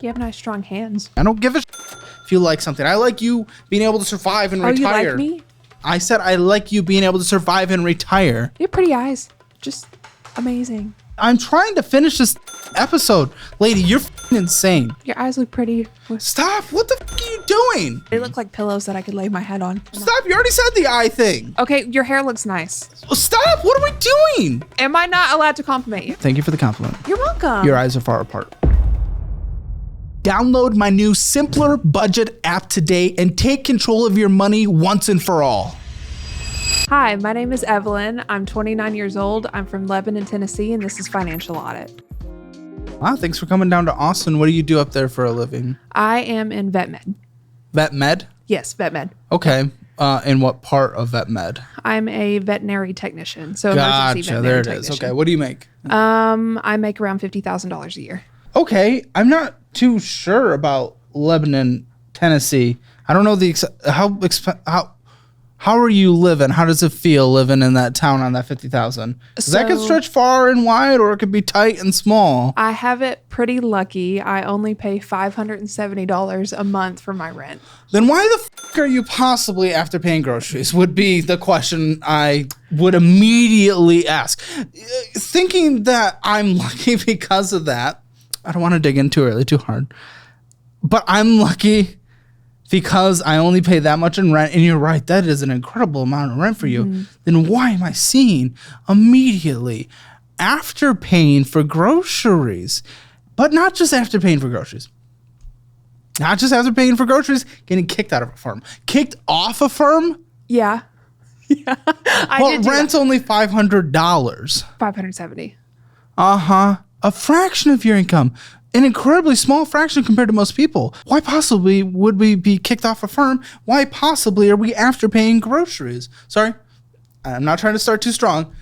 You have nice, strong hands. I don't give a if you like something. I like you being able to survive and retire. You like me? I said I like you being able to survive and retire. You have pretty eyes. Just amazing. I'm trying to finish this episode. Lady, you're insane. Your eyes look pretty. Stop. What the are you doing? They look like pillows that I could lay my head on. Stop. You already said the eye thing. Okay, your hair looks nice. Stop. What are we doing? Am I not allowed to compliment you? Thank you for the compliment. You're welcome. Your eyes are far apart. Download my new Simpler Budget app today and take control of your money once and for all. Hi, my name is Evelyn. I'm 29 years old. I'm from Lebanon, Tennessee, and this is Financial Audit. Wow, thanks for coming down to Austin. What do you do up there for a living? I am in vet med. Vet med? Yes, vet med. Okay. In what part of vet med? I'm a veterinary technician. So Gotcha. veterinary There it technician. is. Okay. What do you make? I make around $50,000 a year. Okay. I'm not too sure about Lebanon, Tennessee. I don't know how are you living? How does it feel living in that town on that 50,000? That could stretch far and wide, or it could be tight and small. I have it pretty lucky. I only pay $570 a month for my rent. Then why the fuck are you possibly after paying groceries? Would be the question I would immediately ask. Thinking that I'm lucky because of that. I don't want to dig in too early, too hard. But I'm lucky because I only pay that much in rent, and you're right, that is an incredible amount of rent for you, then why am I seeing immediately after paying for groceries? But not just after paying for groceries. Not just after paying for groceries, getting kicked out of a firm. Kicked off a firm? Yeah. Yeah. Well, rent's only $500. $570. Uh-huh. A fraction of your income. An incredibly small fraction compared to most people. Why possibly would we be kicked off a firm? Why possibly are we after paying groceries? Sorry, I'm not trying to start too strong,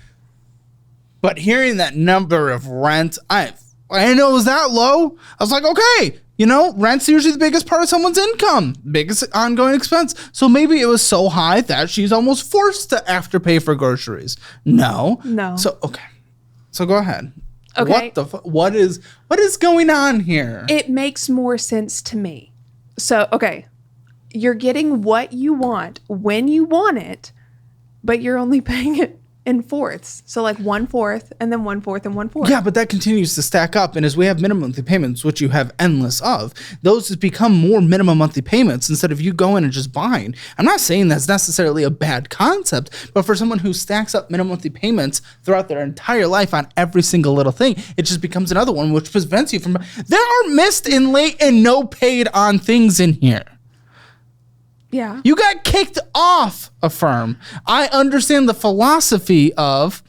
but hearing that number of rent, I didn't know it was that low. I was like, okay, rent's usually the biggest part of someone's income, biggest ongoing expense. So maybe it was so high that she's almost forced to after pay for groceries. No. So, okay. So go ahead. Okay. What is going on here? It makes more sense to me. So, okay, you're getting what you want when you want it, but you're only paying it in fourths. So like 1/4 and then 1/4 and 1/4. Yeah, but that continues to stack up. And as we have minimum monthly payments, which you have endless of, those have become more minimum monthly payments instead of you going and just buying. I'm not saying that's necessarily a bad concept, but for someone who stacks up minimum monthly payments throughout their entire life on every single little thing, it just becomes another one which prevents you from. There are missed and late and no paid on things in here. Yeah. You got kicked off a firm. I understand the philosophy of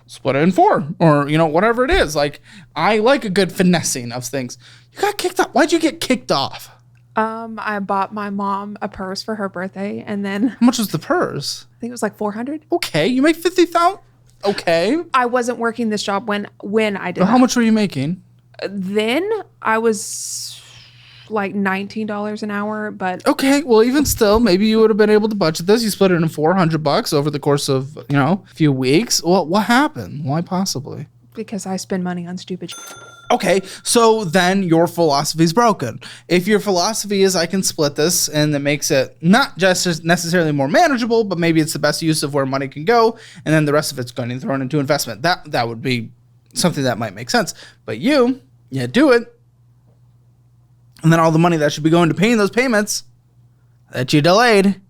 split it in four or, whatever it is. Like, I like a good finessing of things. You got kicked off. Why'd you get kicked off? I bought my mom a purse for her birthday, and then How much was the purse? I think it was like $400. Okay, you make $50,000. Okay. I wasn't working this job when I did How much were you making? Then I was like $19 an hour, but okay, well, even still, maybe you would have been able to budget this. You split it in $400 over the course of a few weeks. Well, what happened? Why possibly? Because I spend money on stupid shit. Okay, so then your philosophy is broken. If your philosophy is I can split this and that makes it not just necessarily more manageable, but maybe it's the best use of where money can go, and then the rest of it's going to be thrown into investment. That would be something that might make sense. But you do it. And then all the money that should be going to paying those payments that you delayed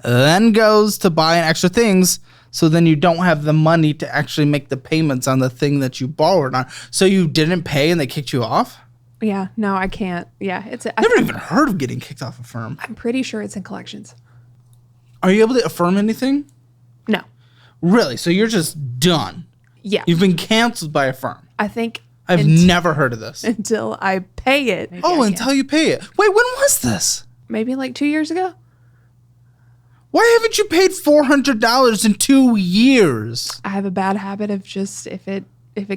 then goes to buying extra things. So then you don't have the money to actually make the payments on the thing that you borrowed on. So you didn't pay and they kicked you off? Yeah, no, I can't. Yeah, I've never even heard of getting kicked off a firm. I'm pretty sure it's in collections. Are you able to affirm anything? No. Really? So you're just done? Yeah. You've been canceled by a firm? I think I've never heard of this. Until I pay it. Until you pay it. Wait, when was this? Maybe like 2 years ago. Why haven't you paid $400 in 2 years? I have a bad habit of just if it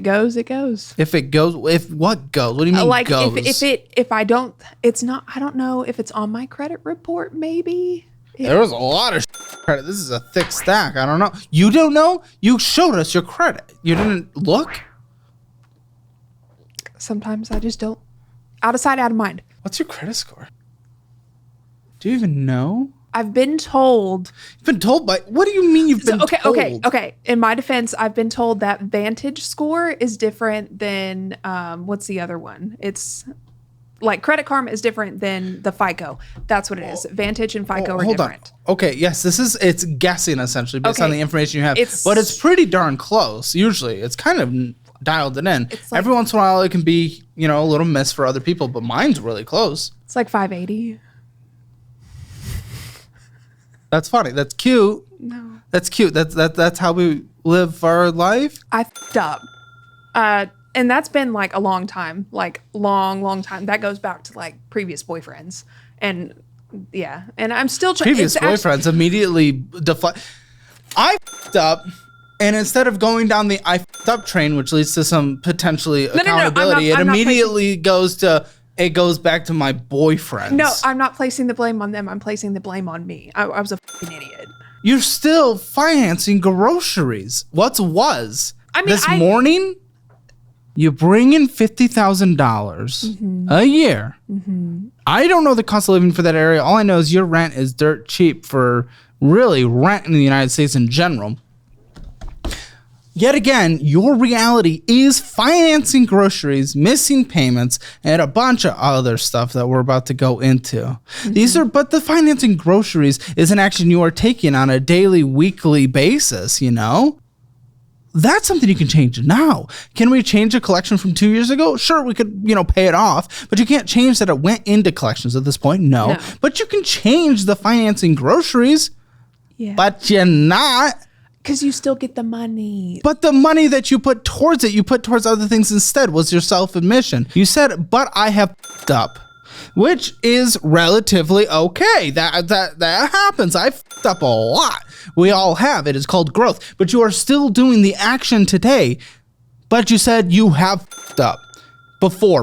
goes, it goes. If it goes, if what goes? What do you mean like goes? if I don't, it's not. I don't know if it's on my credit report. Maybe there was a lot of credit. This is a thick stack. I don't know. You don't know? You showed us your credit. You didn't look. Sometimes I just don't Out of sight, out of mind. What's your credit score? Do you even know? I've been told. You've been told by, what do you mean you've been told? Okay. In my defense, I've been told that Vantage score is different than, what's the other one? It's like Credit Karma is different than the FICO. That's what it is. Vantage and FICO are different. Okay, yes, it's guessing essentially based on the information you have. But it's pretty darn close, usually. It's kind of dialed it in. Like, every once in a while it can be, a little miss for other people, but mine's really close. It's like 580. That's funny. That's cute. No. That's cute. That's how we live our life. I f***ed up. And that's been like a long time, like long time. That goes back to like previous boyfriends. And yeah, and I'm still trying. Previous boyfriends immediately deflect. I f***ed up, and instead of going down the I f***ed up train, which leads to some potentially accountability, it immediately goes back to my boyfriends. No, I'm not placing the blame on them. I'm placing the blame on me. I was a f***ing idiot. You're still financing groceries. This morning? You bring in $50,000 a year. Mm-hmm. I don't know the cost of living for that area. All I know is your rent is dirt cheap for really rent in the United States in general. Yet again, your reality is financing groceries, missing payments, and a bunch of other stuff that we're about to go into. Mm-hmm. But the financing groceries is an action you are taking on a daily, weekly basis, That's something you can change now. Can we change a collection from 2 years ago? Sure, we could, pay it off, but you can't change that it went into collections at this point. No. But you can change the financing groceries. Yeah. But you're not. Because you still get the money. But the money that you put towards it, you put towards other things instead, was your self-admission. You said, but I have f***ed up, which is relatively okay. That happens. I f***ed up a lot. We all have. It is called growth. But you are still doing the action today. But you said you have f***ed up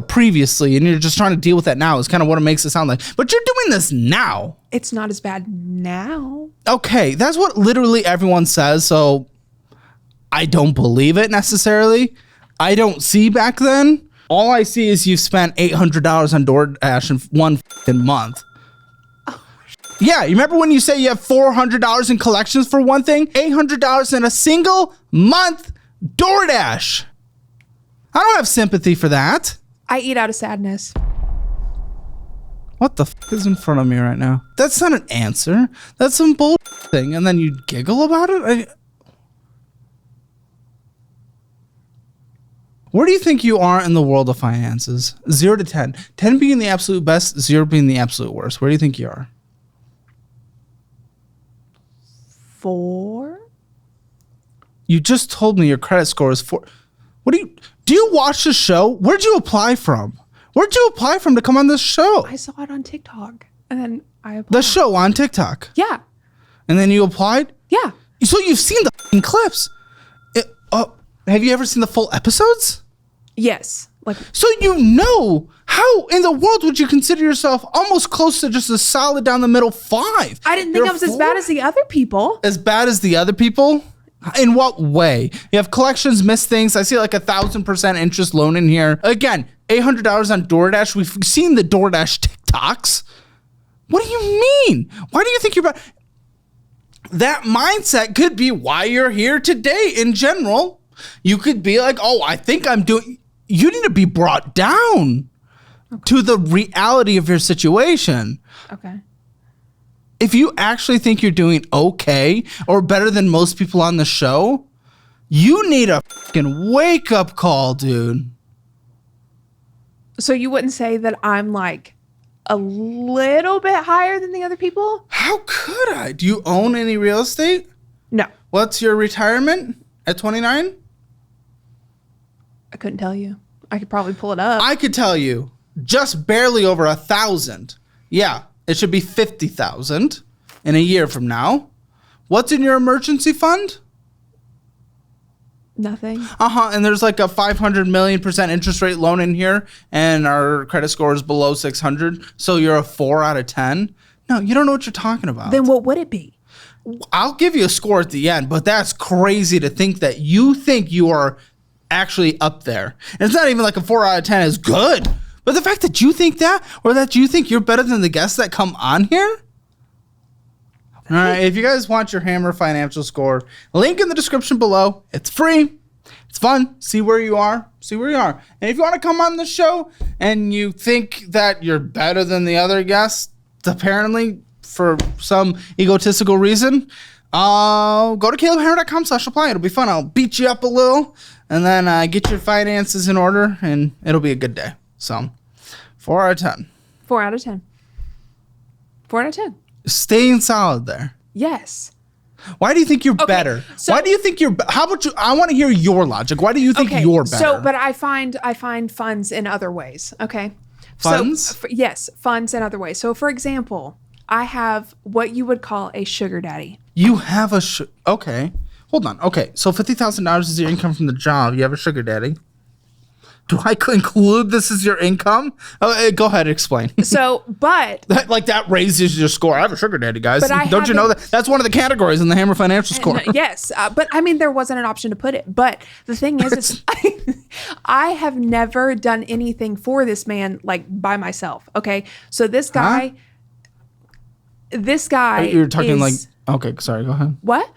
previously, and you're just trying to deal with that now is kind of what it makes it sound like. But you're doing this now. It's not as bad now. Okay, that's what literally everyone says, so I don't believe it necessarily. I don't see back then. All I see is you've spent $800 on DoorDash in one f***ing month. Yeah, you remember when you say you have $400 in collections for one thing? $800 in a single month DoorDash. I don't have sympathy for that. I eat out of sadness. What the f*** is in front of me right now? That's not an answer. That's some bull thing, and then you giggle about it? Where do you think you are in the world of finances? 0 to 10. 10 being the absolute best, 0 being the absolute worst. Where do you think you are? 4. You just told me your credit score is 4. Do you watch the show? Where'd you apply from? Where'd you apply from to come on this show? I saw it on TikTok, and then I applied. The show on TikTok? Yeah. And then you applied? Yeah. So you've seen the f***ing clips. Have you ever seen the full episodes? Yes. So how in the world would you consider yourself almost close to just a solid down the middle 5? I didn't think I was as bad as the other people. As bad as the other people? In what way? You have collections, missed things. I see 1,000% interest loan in here. Again, $800 on DoorDash. We've seen the DoorDash TikToks. What do you mean? Why do you think you're about... That mindset could be why you're here today in general. You could be like, I think I'm doing... You need to be brought down to the reality of your situation. Okay. If you actually think you're doing okay or better than most people on the show, you need a fucking wake-up call, dude. So you wouldn't say that I'm a little bit higher than the other people? How could I? Do you own any real estate? No. What's your retirement at 29? I couldn't tell you. I could probably pull it up. I could tell you. Just barely over 1,000. Yeah. It should be 50,000 in a year from now. What's in your emergency fund? Nothing. And there's a 500 million% interest rate loan in here, and our credit score is below 600. So you're a 4 out of 10. No, you don't know what you're talking about. Then what would it be? I'll give you a score at the end, but that's crazy to think that you think you are actually up there. And it's not even a 4 out of 10 is good. But the fact that you think that, or that you think you're better than the guests that come on here. All right, if you guys want your Hammer financial score, link in the description below. It's free. It's fun. See where you are. And if you want to come on the show and you think that you're better than the other guests, apparently for some egotistical reason, go to calebhammer.com/apply. It'll be fun. I'll beat you up a little and then get your finances in order, and it'll be a good day. So 4 out of 10. 4 out of 10. 4 out of 10. Staying solid there. Yes. Why do you think you're better? Why do you think you're? How about you? I want to hear your logic. Why do you think you're better? So, but I find funds in other ways. Okay. Funds? So, yes, funds in other ways. So, for example, I have what you would call a sugar daddy. You have a okay. Hold on. Okay, so $50,000 is your income from the job. You have a sugar daddy. Do I include this as your income? Go ahead, explain. So, but that raises your score. I have a sugar daddy, guys. But don't you know that? That's one of the categories in the Hammer financial score. Yes, but I mean, there wasn't an option to put it. But the thing is I have never done anything for this man like by myself. Okay, so this guy, You're talking okay. Sorry, go ahead. What?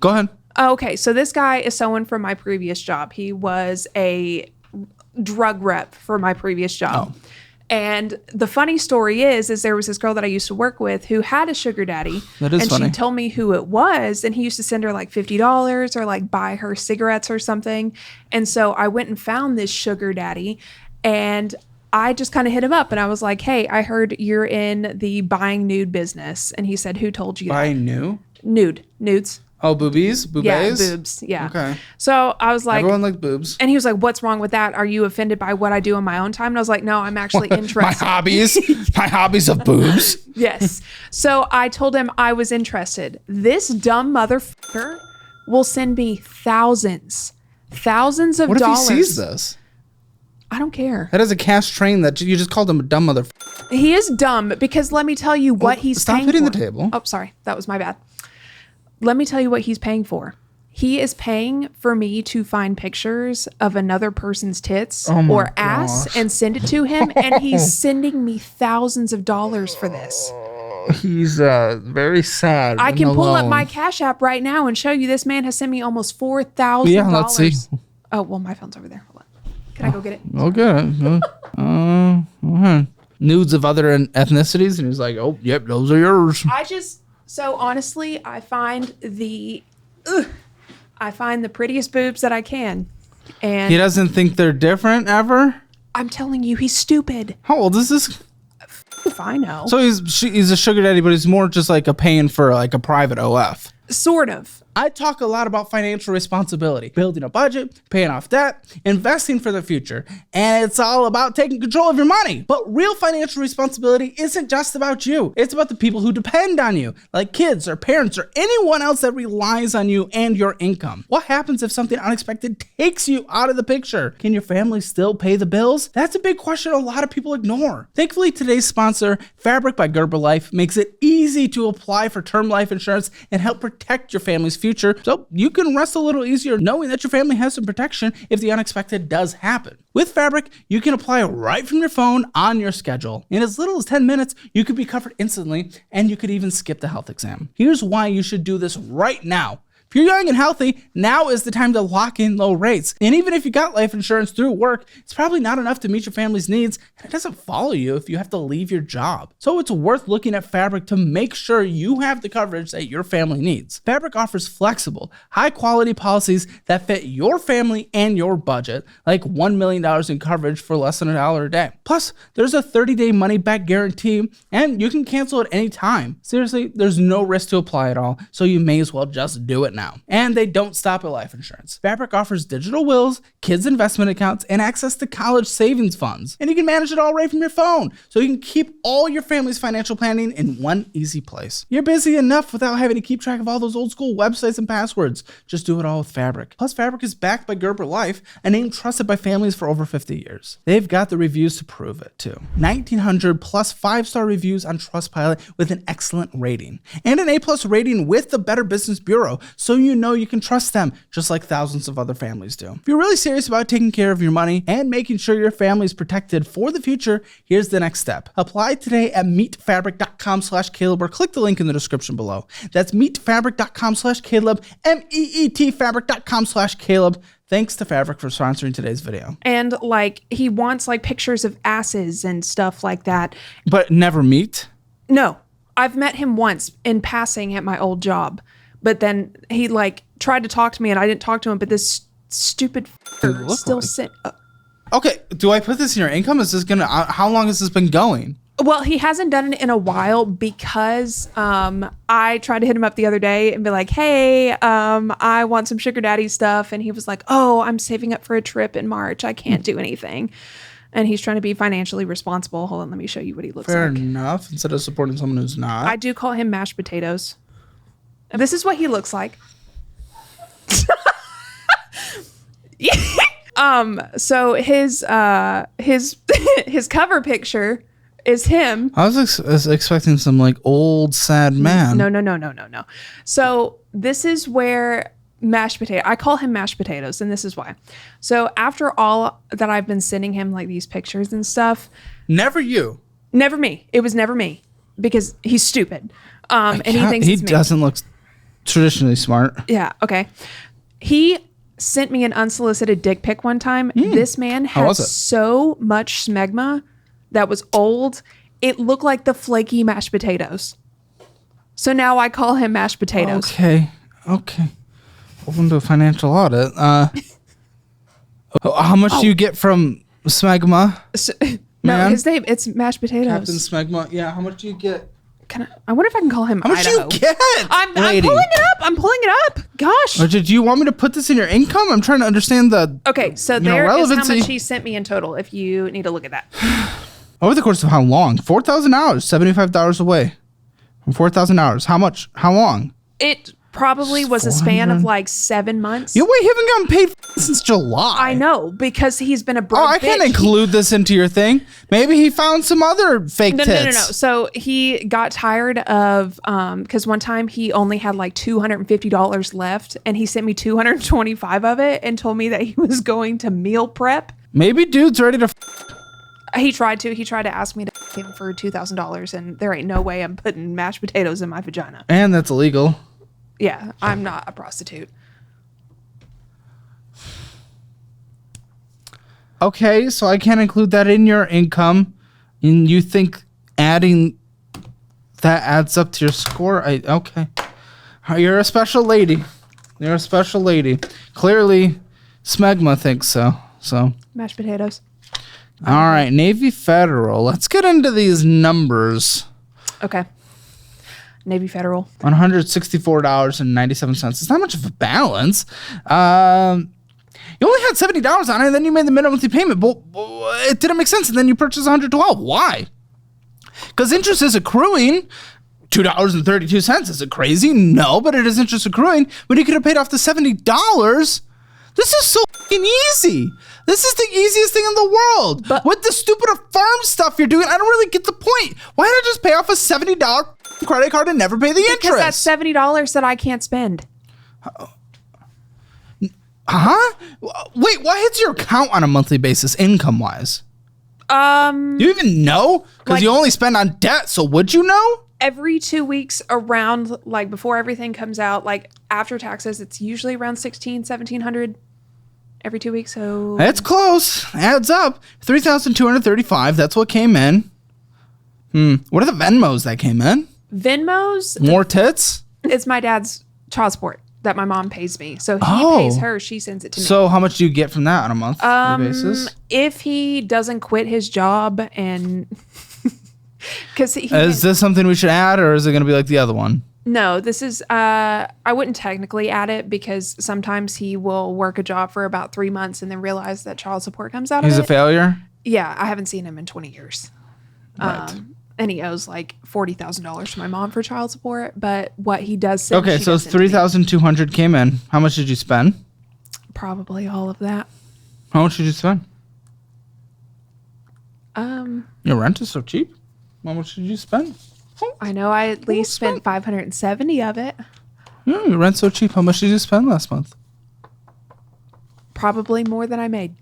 Go ahead. Okay, so this guy is someone from my previous job. He was a drug rep for my previous job. Oh. And the funny story is there was this girl that I used to work with who had a sugar daddy. That is funny. She told me who it was, and he used to send her like $50 or like buy her cigarettes or something. And so I went and found this sugar daddy, and I just kind of hit him up and I was like, hey, I heard you're in the buying nude business. And he said, who told you that? Buying nudes. Oh, boobies? Yeah, boobs. Yeah. Okay. So I was like, everyone likes boobs. And he was like, what's wrong with that? Are you offended by what I do in my own time? And I was like, no, I'm actually interested. My hobbies of boobs. Yes. So I told him I was interested. This dumb motherfucker will send me thousands of dollars. What if he sees this? I don't care. That is a cash train that you just called him a dumb motherfucker. He is dumb because let me tell you what he's paying for. Stop hitting the table. Oh, sorry. That was my bad. Let me tell you what he's paying for. He is paying for me to find pictures of another person's tits or ass and send it to him. And he's sending me thousands of dollars for this. He's very sad. I can pull up my Cash App right now and show you this man has sent me almost $4,000. Yeah, let's see. Oh, well, my phone's over there. Hold on. Can I go get it? I'll get it. Nudes of other ethnicities. And he's like, oh, yep, those are yours. So honestly, I find the prettiest boobs that I can. And he doesn't think they're different ever? I'm telling you, he's stupid. How old is this? If I know. So he's a sugar daddy, but he's more just like a paying for like a private OF. Sort of. I talk a lot about financial responsibility, building a budget, paying off debt, investing for the future, and it's all about taking control of your money. But real financial responsibility isn't just about you. It's about the people who depend on you, like kids or parents or anyone else that relies on you and your income. What happens if something unexpected takes you out of the picture? Can your family still pay the bills? That's a big question a lot of people ignore. Thankfully, today's sponsor, Fabric by Gerber Life, makes it easy to apply for term life insurance and help protect your family's future, so you can rest a little easier knowing that your family has some protection if the unexpected does happen. With Fabric, you can apply right from your phone on your schedule. In as little as 10 minutes, you could be covered instantly, and you could even skip the health exam. Here's why you should do this right now. If you're young and healthy, now is the time to lock in low rates. And even if you got life insurance through work, it's probably not enough to meet your family's needs, and it doesn't follow you if you have to leave your job. So it's worth looking at Fabric to make sure you have the coverage that your family needs. Fabric offers flexible, high-quality policies that fit your family and your budget, like $1 million in coverage for less than $1 a day. Plus, there's a 30-day money-back guarantee, and you can cancel at any time. Seriously, there's no risk to apply at all, so you may as well just do it now. And they don't stop at life insurance. Fabric offers digital wills, kids' investment accounts, and access to college savings funds. And you can manage it all right from your phone, so you can keep all your family's financial planning in one easy place. You're busy enough without having to keep track of all those old school websites and passwords. Just do it all with Fabric. Plus, Fabric is backed by Gerber Life, a name trusted by families for over 50 years. They've got the reviews to prove it, too. 1,900 plus 5-star reviews on Trustpilot with an excellent rating. And an A+ rating with the Better Business Bureau, so so you know you can trust them, just like thousands of other families do. If you're really serious about taking care of your money and making sure your family is protected for the future, here's the next step. Apply today at meetfabric.com/Caleb or click the link in the description below. That's meetfabric.com/Caleb, meetfabric.com/Caleb. Thanks to Fabric for sponsoring today's video. And like he wants like pictures of asses and stuff like that. But never meet? No, I've met him once in passing at my old job. But then he like tried to talk to me and I didn't talk to him. But this stupid still sent. Okay, do I put this in your income? Is this gonna? How long has this been going? Well, he hasn't done it in a while because I tried to hit him up the other day and be like, hey, I want some sugar daddy stuff. And he was like, oh, I'm saving up for a trip in March. I can't do anything. And he's trying to be financially responsible. Hold on, let me show you what he looks like. Fair enough. Instead of supporting someone who's not. I do call him mashed potatoes. This is what he looks like. So his his cover picture is him. I was expecting some like old sad man. No. So this is where mashed potato. I call him mashed potatoes, and this is why. So after all that I've been sending him like these pictures and stuff. Never you. Never me. It was never me because he's stupid. And he thinks it's me. He doesn't look traditionally smart. Yeah. Okay. He sent me an unsolicited dick pic one time. This man had so much smegma that was old. It looked like the flaky mashed potatoes. So now I call him mashed potatoes. Okay. Open to a financial audit. How much do you get from smegma? No, his name, it's mashed potatoes. Captain Smegma. Yeah, how much do you get? I wonder if I can call him How much Idaho. do you get? I'm pulling it up. Gosh. Or did you want me to put this in your income? I'm trying to understand the Okay, so there is how relevancy. much he sent me in total, if you need to look at that. Over the course of how long? $4,000, $75 away from 4,000 hours. How much? How long? It probably was a span of like 7 months. You haven't gotten paid since July. I know, because he's been a broke I can't include this into your thing. Maybe he found some other fake tits. No. So he got tired of, because one time he only had like $250 left and he sent me 225 of it and told me that he was going to meal prep. Maybe dude's ready to He tried to ask me to him for $2,000 and there ain't no way I'm putting mashed potatoes in my vagina. And that's illegal. Yeah, I'm not a prostitute. Okay, so I can't include that in your income. And you think adding that adds up to your score? Okay. You're a special lady. Clearly, Smegma thinks so. Mashed potatoes. All right, Navy Federal. Let's get into these numbers. Okay. Navy Federal. $164.97. It's not much of a balance. You only had $70 on it, and then you made the minimum monthly payment. But it didn't make sense, and then you purchased $112. Why? Because interest is accruing. $2.32. Is it crazy? No, but it is interest accruing. But you could have paid off the $70. This is so fucking easy. This is the easiest thing in the world. But with the stupid affirm stuff you're doing, I don't really get the point. Why not just pay off a $70 credit card and never pay the interest? Because that's $70 that I can't spend. Huh? Wait, what hits your account on a monthly basis, income-wise? You even know? Because you only spend on debt, so would you know? Every 2 weeks around, like before everything comes out, like after taxes, it's usually around $1,700 every 2 weeks. So it's close. Adds up. $3,235. That's what came in. What are the Venmos that came in? Venmos? More tits? It's my dad's child support that my mom pays me. So he pays her, she sends it to me. So how much do you get from that on a monthly basis? If he doesn't quit his job and... Because is this something we should add, or is it going to be like the other one? No, this is, I wouldn't technically add it because sometimes he will work a job for about 3 months and then realize that child support comes out of it. He's a failure? Yeah, I haven't seen him in 20 years. Right. And he owes like $40,000 to my mom for child support, but what he does send, okay, so $3,200 came in. How much did you spend? Probably all of that. How much did you spend? Your rent is so cheap. How much did you spend? I know I at least spent $570 of it. Your rent's so cheap. How much did you spend last month? Probably more than I made.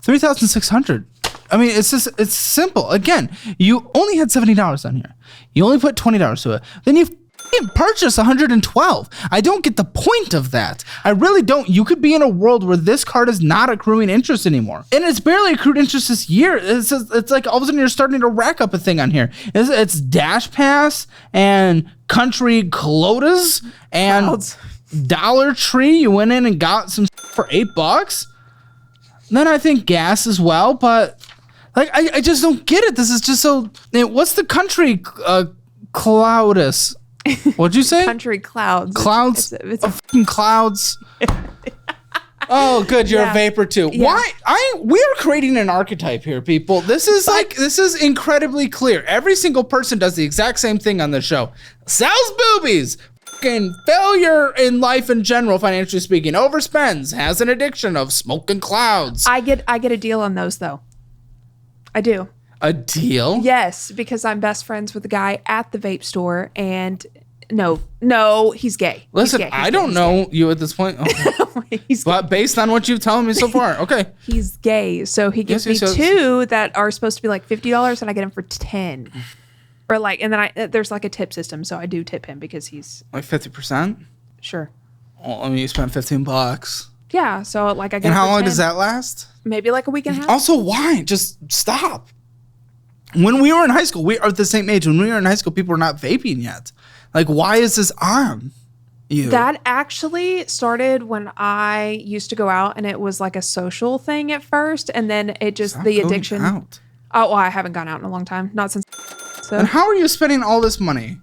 $3,600. I mean, it's simple. Again, you only had $70 on here. You only put $20 to it. Then you purchase $112. I don't get the point of that. I really don't. You could be in a world where this card is not accruing interest anymore. And it's barely accrued interest this year. It's like all of a sudden you're starting to rack up a thing on here. It's Dash Pass and Country Clotas and Clouds. Dollar Tree. You went in and got some for $8. Then I think gas as well. But like I just don't get it. This is just so. What's the Country Cloudus? What'd you say? Country Clouds. Clouds? It's a fucking clouds. Oh, good. You're a vapor too. Yeah. Why? We're creating an archetype here, people. This is incredibly clear. Every single person does the exact same thing on the show. Sells boobies. Fucking failure in life in general, financially speaking. Overspends. Has an addiction of smoking clouds. I get a deal on those though. I do. A deal? Yes, because I'm best friends with the guy at the vape store, and no, he's gay. Listen, I don't know you at this point. Okay. But based on what you've told me so far, okay. He's gay, so he gives me two that are supposed to be like $50, and I get him for 10. Or like, and then there's like a tip system, so I do tip him because he's like 50%. Sure. Well, I mean, you spent $15. Yeah, so like I get. And how long 10. does that last? Maybe like a week and a half. Also, why? Just stop. When we were in high school, we are the same age. When we were in high school, people were not vaping yet. Like, why is this on you? That actually started when I used to go out, and it was like a social thing at first, and then it just Stop the going addiction. Out. Oh, well, I haven't gone out in a long time, not since. So And how are you spending all this money?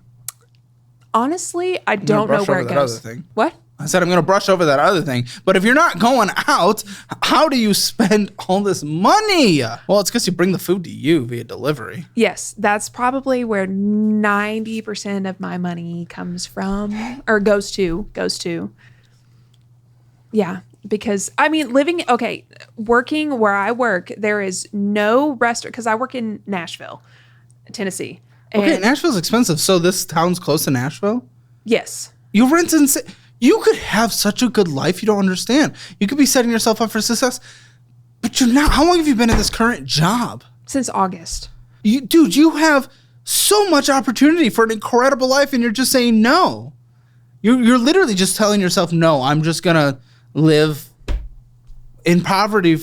honestly, I don't know where it goes. Other thing. What? I said I'm going to brush over that other thing. But if you're not going out, how do you spend all this money? Well, it's because you bring the food to you via delivery. Yes, that's probably where 90% of my money comes from, or goes to. Yeah, because I mean, working where I work, there is no restaurant, because I work in Nashville, Tennessee. Okay, Nashville's expensive. So this town's close to Nashville? Yes. You rent insane. You could have such a good life you don't understand. You could be setting yourself up for success, but you're not. How long have you been in this current job? Since August. Dude, you have so much opportunity for an incredible life, and you're just saying no. You're literally just telling yourself, no, I'm just going to live in poverty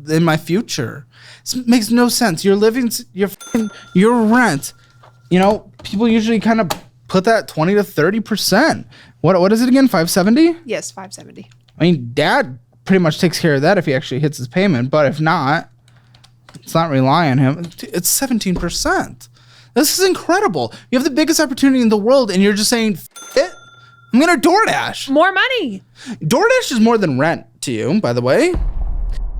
in my future. This makes no sense. You're living, your rent, people usually kind of put that 20 to 30%. What is it again? 570? Yes, 570. I mean, Dad pretty much takes care of that if he actually hits his payment, but if not, it's not rely on him. It's 17%. This is incredible. You have the biggest opportunity in the world, and you're just saying, it. I'm going to DoorDash. More money. DoorDash is more than rent to you, by the way.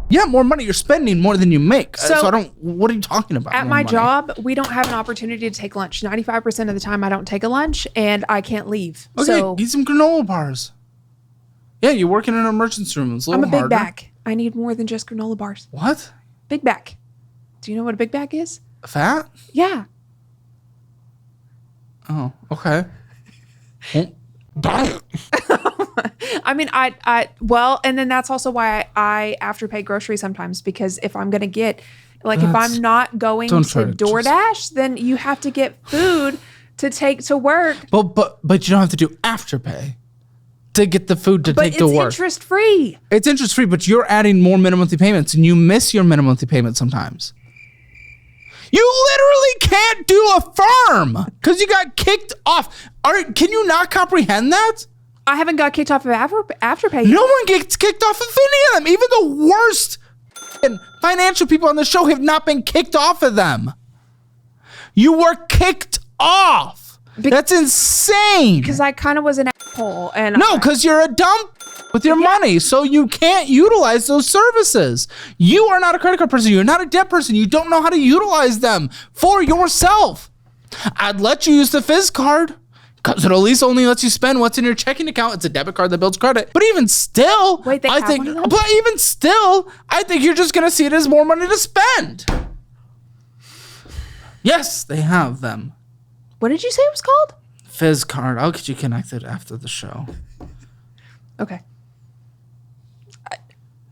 Yeah, more money. You're spending more than you make. So what are you talking about? At my job, we don't have an opportunity to take lunch. 95% of the time I don't take a lunch, and I can't leave. Okay, so eat some granola bars. Yeah, you work in an emergency room. It's a little I'm a big harder. back. I need more than just granola bars. What? Big back. Do you know what a big back is? Fat? Yeah. Oh, okay. I mean, and then that's also why I afterpay groceries sometimes, because if I'm going to get, if I'm not going to DoorDash, then you have to get food to take to work. But you don't have to do afterpay to get the food to take to work. But it's interest free. It's interest free, but you're adding more minimum monthly payments, and you miss your minimum monthly payment sometimes. You literally can't do a firm because you got kicked off. Can you not comprehend that? I haven't got kicked off of Afterpay. No one gets kicked off of any of them. Even the worst financial people on the show have not been kicked off of them. You were kicked off. That's insane. Because I kind of was an asshole. No, because you're a dumb with your money, so you can't utilize those services. You are not a credit card person. You're not a debt person. You don't know how to utilize them for yourself. I'd let you use the Fizz card, because it at least only lets you spend what's in your checking account. It's a debit card that builds credit. But even still, one of them? I think you're just going to see it as more money to spend. Yes, they have them. What did you say it was called? Fizz card. I'll get you connected after the show. Okay.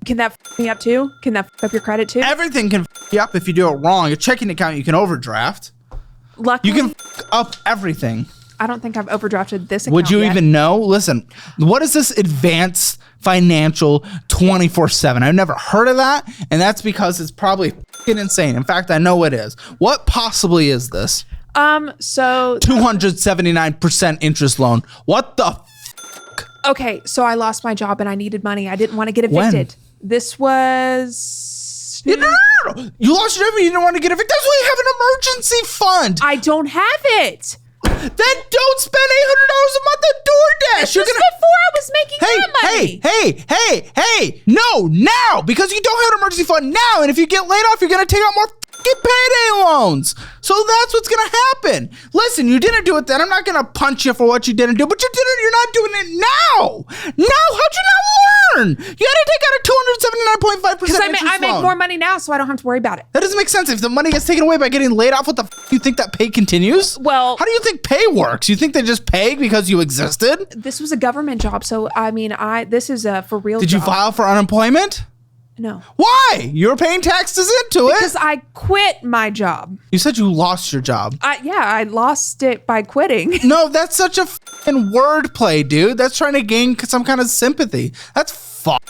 Can that f me up too? Can that f up your credit too? Everything can f you up if you do it wrong. A checking account you can overdraft. Luckily, You can f up everything. I don't think I've overdrafted this account Would you yet. even know? Listen, what is this advanced financial 24/7? I've never heard of that, and that's because it's probably f***ing insane. In fact, I know it is. What possibly is this? So 279% interest loan. What the okay, so I lost my job and I needed money. I didn't want to get When? evicted. This was No. You lost your job and you didn't want to get evicted. That's why you have an emergency fund. I don't have it. Then don't spend $800 a month on DoorDash. This was before I was making that money. Hey, no, now, because you don't have an emergency fund now, and if you get laid off, you're going to take out more fucking payday loans. So that's what's going to happen. Listen, you didn't do it then. I'm not going to punch you for what you didn't do, but you did it. You're not doing it now. Now, how'd you not learn? You had to take out a 279.5% Because interest I make loan. more money now, so I don't have to worry about it. That doesn't make sense. If the money gets taken away by getting laid off, what the f*** you think that pay continues? Well, How do you think pay works? You think they just pay because you existed? this was a government job, so I mean, this is a for real. Did you job. file for unemployment? No, Why? You were paying taxes into it. because I quit my job. You said you lost your job. I lost it by quitting. No, that's such a f***ing wordplay, dude. That's trying to gain some kind of sympathy. That's fuck.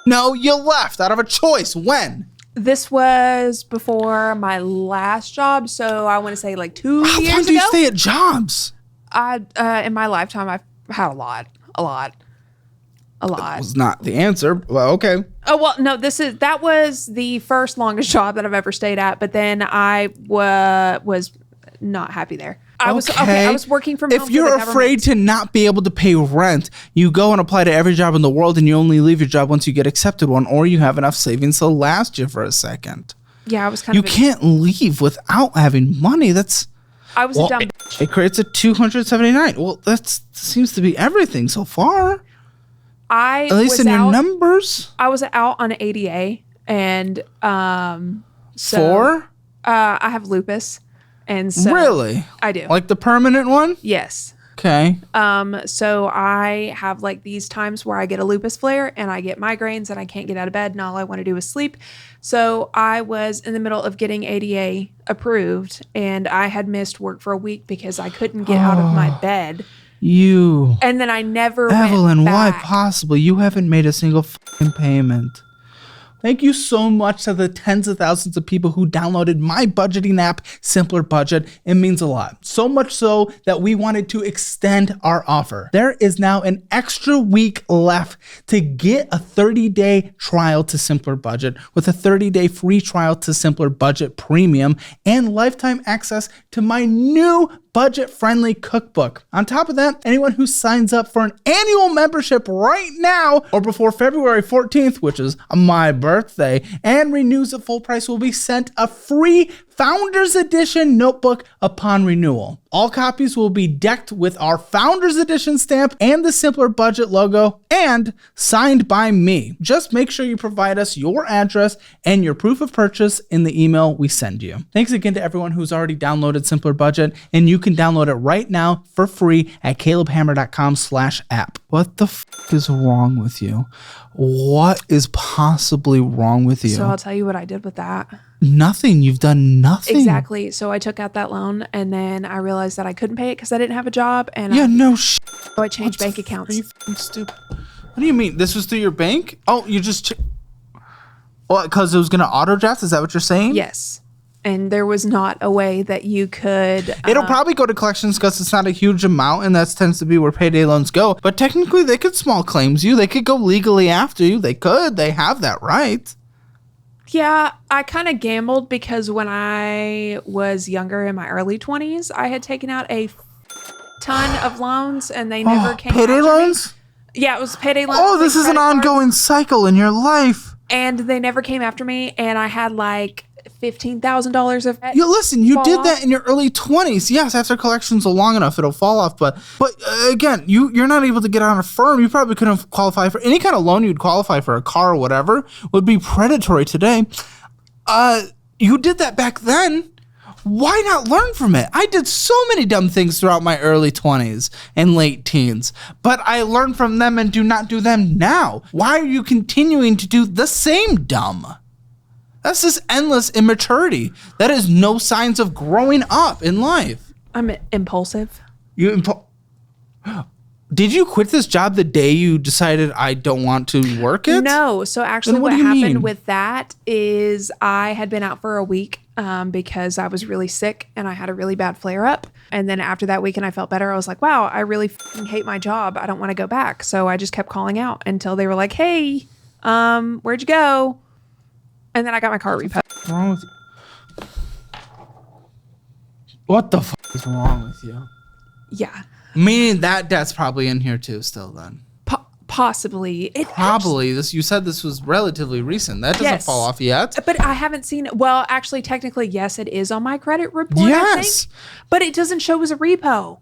No, you left out of a choice. When? This was before my last job, so I want to say like 2 How years long do you ago. stay at jobs? In my lifetime, I've had a lot. Was not the answer. Well, okay. Oh well, no. That was the first longest job that I've ever stayed at. But then I was not happy there. I was working from home. If you're afraid to not be able to pay rent, you go and apply to every job in the world, and you only leave your job once you get accepted one, or you have enough savings to last you for a second. Yeah, I was kind You of. can't leave without having money. I was a dumb. It creates a 279. Well, that seems to be everything so far. At least in your numbers. I was out on an ADA, and so For? I have lupus, and so Really? I do. Like the permanent one? Yes. Okay. So I have like these times where I get a lupus flare and I get migraines and I can't get out of bed and all I want to do is sleep. So I was in the middle of getting ADA approved and I had missed work for a week because I couldn't get out of my bed. And then I never Evelyn, went why back. possibly? You haven't made a single fucking payment. Thank you so much to the tens of thousands of people who downloaded my budgeting app, Simpler Budget. It means a lot. So much so that we wanted to extend our offer. There is now an extra week left to get a 30-day trial to Simpler Budget with a 30-day free trial to Simpler Budget Premium and lifetime access to my new budget-friendly cookbook. On top of that, anyone who signs up for an annual membership right now or before February 14th, which is my birthday, and renews at full price will be sent a free Founders Edition notebook upon renewal. All copies will be decked with our Founders Edition stamp and the Simpler Budget logo and signed by me. Just make sure you provide us your address and your proof of purchase in the email we send you. Thanks again to everyone who's already downloaded Simpler Budget, and you can download it right now for free at calebhammer.com/app. What the f*** is wrong with you? What is possibly wrong with you? So I'll tell you what I did with that. Nothing. You've done nothing. Exactly. So I took out that loan and then I realized that I couldn't pay it because I didn't have a job. And so I changed bank accounts. Are you f***ing stupid? What do you mean? This was through your bank? Oh, you just... Well, because it was going to auto draft? Is that what you're saying? Yes. And there was not a way that you could... It'll probably go to collections because it's not a huge amount, and that tends to be where payday loans go. But technically, they could small claims you. They could go legally after you. They could. They have that right. Yeah, I kind of gambled because when I was younger in my early 20s, I had taken out a ton of loans and they never came payday after loans? Me. Yeah, it was payday loans. Oh, this is an ongoing cycle in your life. And they never came after me, and I had like $15,000 of debt. You did that in your early 20s. Yes, after collections are long enough, it'll fall off. But again, you're not able to get on a firm. You probably couldn't qualify for any kind of loan you'd qualify for a car or whatever would be predatory today. You did that back then. Why not learn from it? I did so many dumb things throughout my early 20s and late teens, but I learned from them and do not do them now. Why are you continuing to do the same dumb? That's just endless immaturity. That is no signs of growing up in life. I'm impulsive. Did you quit this job the day you decided I don't want to work it? No. So actually what happened with that is I had been out for a week because I was really sick and I had a really bad flare up. And then after that week and I felt better, I was like, wow, I really hate my job. I don't want to go back. So I just kept calling out until they were like, hey, where'd you go? And then I got my car repo. What's wrong with you? What the fuck is wrong with you? Yeah. Meaning that debt's probably in here too still then. Possibly. Probably. You said this was relatively recent. That doesn't fall off yet. But I haven't seen it. Well, actually, technically, yes, it is on my credit report, I think. But it doesn't show as a repo.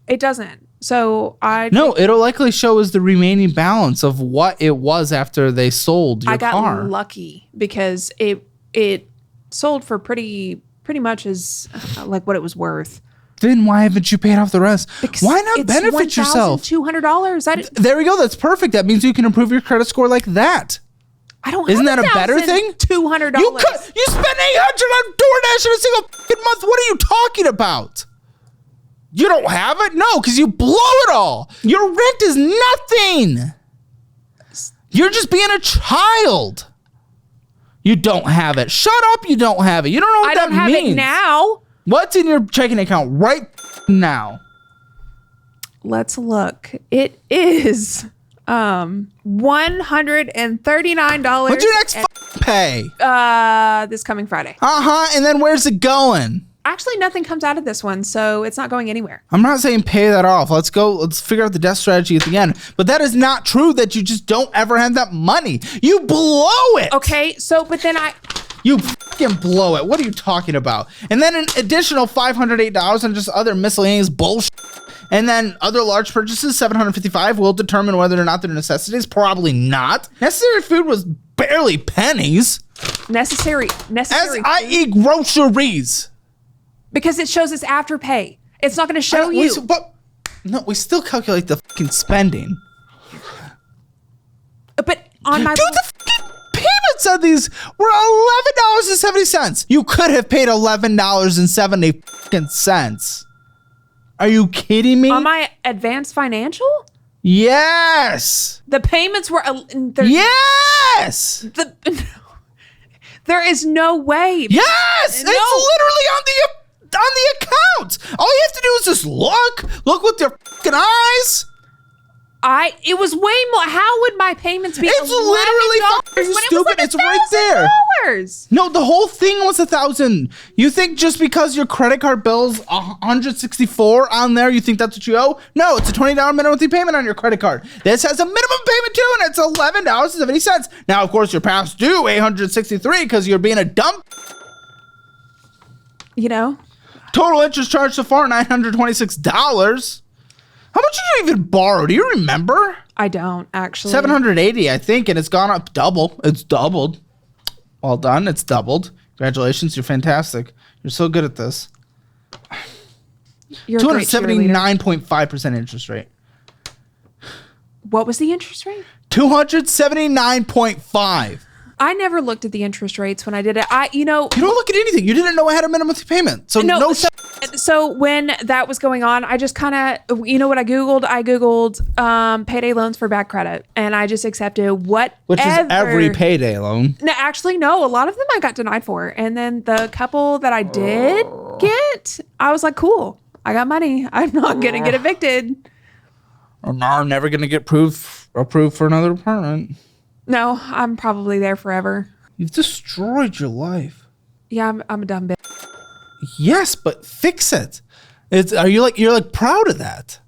It doesn't. So No, it'll likely show as the remaining balance of what it was after they sold your car. I got lucky because it sold for pretty much as like what it was worth. Then why haven't you paid off the rest? Because why not benefit yourself? $200. There we go. That's perfect. That means you can improve your credit score like that. I don't. Isn't that a better thing? $200. You spend $800 on DoorDash in a single fucking month. What are you talking about? You don't have it? No, because you blow it all. Your rent is nothing. You're just being a child. You don't have it. Shut up. You don't have it. You don't know what that means. I don't have it now. What's in your checking account right now? Let's look. It is $139. What's your next pay? This coming Friday. And then where's it going? Actually, nothing comes out of this one, so it's not going anywhere. I'm not saying pay that off. Let's figure out the debt strategy at the end. But that is not true that you just don't ever have that money. You blow it. Okay, so, but then You fucking blow it. What are you talking about? And then an additional $508 on just other miscellaneous bullshit. And then other large purchases, $755, will determine whether or not they're necessities. Probably not. Necessary food was barely pennies. Necessary. S.I.E. groceries. Because it shows us after pay. It's not going to show you. We still calculate the fucking spending. But on my... Dude, the fucking payments on these were $11.70. You could have paid $11.70. Are you kidding me? On my advanced financial? Yes. The payments were... Yes. There is no way. Yes. It's literally on the account. All you have to do is just look with your fucking eyes. It was way more. How would my payments be? It's literally fucking stupid. It's right there. No, the whole thing was $1,000. You think just because your credit card bill's $164 on there, you think that's what you owe? No, it's a $20 minimum monthly payment on your credit card. This has a minimum payment too, and it's $11.70. Now, of course, you're past due $863 because you're being a dumb. You know. Total interest charge so far $926. How much did you even borrow? Do you remember? I don't, actually. $780, I think, and it's gone up double. It's doubled. Well done. It's doubled. Congratulations. You're fantastic. You're so good at this. You're 279.5% interest rate. What was the interest rate? 279.5. I never looked at the interest rates when I did it. You don't look at anything. You didn't know I had a minimum monthly payment. So So when that was going on, I just kind of, you know what I Googled? I Googled payday loans for bad credit. And I just accepted whatever. Which is every payday loan. No, actually, no. A lot of them I got denied for. And then the couple that I did get, I was like, cool. I got money. I'm not going to get evicted. No, I'm never going to get approved for another apartment. No, I'm probably there forever. You've destroyed your life. Yeah, I'm a dumb bitch. Yes, but fix it. You're proud of that?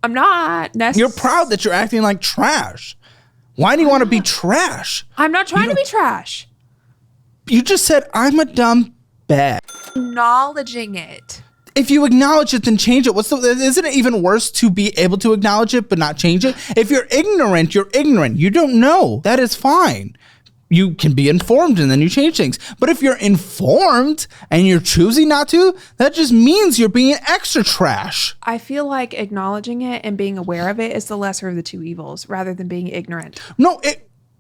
I'm not. You're proud that you're acting like trash. Why do you want to be trash? I'm not trying to be trash. You just said I'm a dumb bitch. Acknowledging it. If you acknowledge it, then change it. Isn't it even worse to be able to acknowledge it but not change it? If you're ignorant, you're ignorant. You don't know. That is fine. you can be informed and then you change things. But if you're informed and you're choosing not to, that just means you're being extra trash. I feel like acknowledging it and being aware of it is the lesser of the two evils rather than being ignorant. No,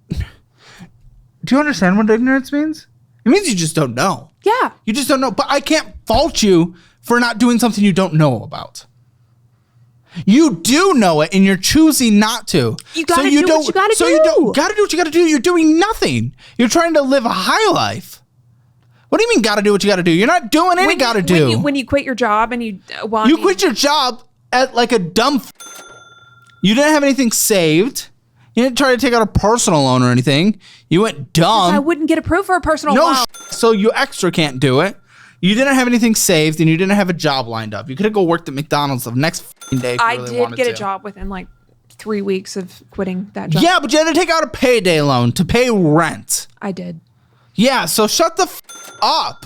do you understand what ignorance means? It means you just don't know. Yeah. You just don't know. But I can't fault you for not doing something you don't know about. You do know it and you're choosing not to. You gotta do what you gotta do. You don't gotta do what you gotta do. You're doing nothing. You're trying to live a high life. What do you mean gotta do what you gotta do? You're not doing any gotta do. When you quit your job and you quit your job at like a dumb you didn't have anything saved. You didn't try to take out a personal loan or anything. You went dumb. I wouldn't get approved for a personal loan. So you extra can't do it. You didn't have anything saved and you didn't have a job lined up. You could have go worked at McDonald's the next day if you really wanted to. I did get a job within like 3 weeks of quitting that job. Yeah, but you had to take out a payday loan to pay rent. I did. Yeah, so shut the up.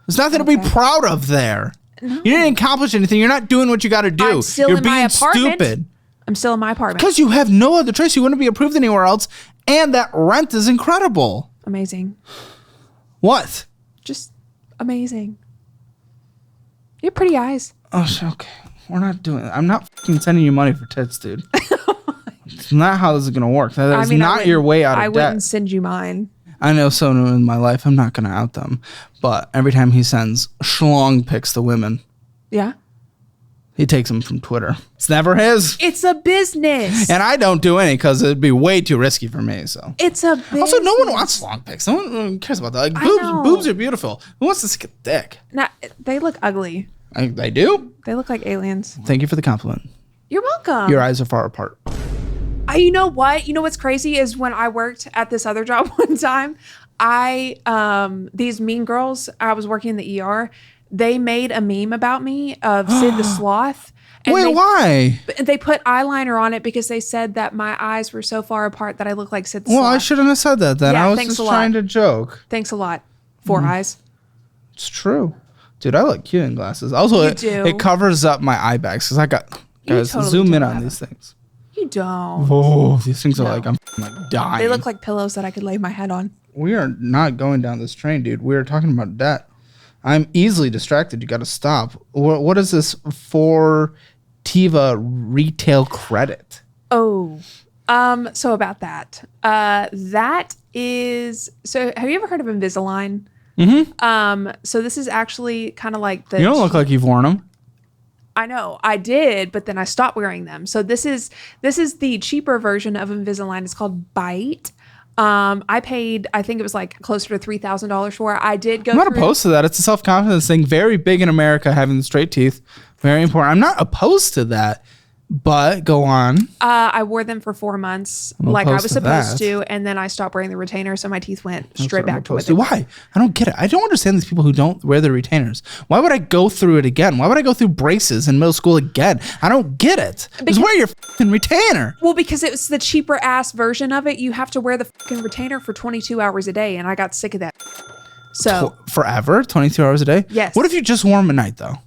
There's nothing to be proud of there. No. You didn't accomplish anything. You're not doing what you got to do. I'm still You're in being my apartment. stupid. I'm still in my apartment. Because you have no other choice. You wouldn't be approved anywhere else. And that rent is incredible. Amazing. What? Just amazing. You have pretty eyes. Oh, okay. We're not doing it. I'm not fucking sending you money for tits, dude. It's not how this is going to work. That is not your way out of debt. I wouldn't send you mine. I know someone in my life. I'm not going to out them. But every time he sends schlong pics to women. Yeah. He takes them from Twitter. It's never his. It's a business. And I don't do any because it'd be way too risky for me. So it's a business. Also, no one wants long pics. No one cares about that. Like boobs are beautiful. Who wants to see a dick? Nah, they look ugly. They do? They look like aliens. Thank you for the compliment. You're welcome. Your eyes are far apart. You know what? You know what's crazy is when I worked at this other job one time, these mean girls, I was working in the ER, they made a meme about me of Sid the Sloth. Wait, why? They put eyeliner on it because they said that my eyes were so far apart that I look like Sid the Sloth. Well, I shouldn't have said that then. Yeah, I was just trying to joke. Thanks a lot. 4 eyes. It's true. Dude, I look cute in glasses. Also, it covers up my eye bags because I got... Guys, totally zoom in on these things. You don't. Oh, these things are like, I'm like dying. They look like pillows that I could lay my head on. We are not going down this train, dude. We are talking about debt. I'm easily distracted. You got to stop. What is this for Tiva retail credit? Oh, so about that. That is, so have you ever heard of Invisalign? Mm-hmm. So this is actually kind of like the... You don't look like you've worn them. I know I did, but then I stopped wearing them. So this is the cheaper version of Invisalign. It's called Bite. I paid, I think it was like closer to $3,000 for it. I did go. I'm not opposed to that. It's a self-confidence thing. Very big in America, having the straight teeth. Very important. I'm not opposed to that. But go on. I wore them for 4 months, like I was supposed to, and then I stopped wearing the retainer, so my teeth went straight back to what they were. Why? I don't get it. I don't understand these people who don't wear the retainers. Why would I go through it again? Why would I go through braces in middle school again? I don't get it. Just wear your fucking retainer. Well, because it was the cheaper ass version of it. You have to wear the fucking retainer for 22 hours a day, and I got sick of that. So forever? 22 hours a day? Yes. What if you just wore them at night though?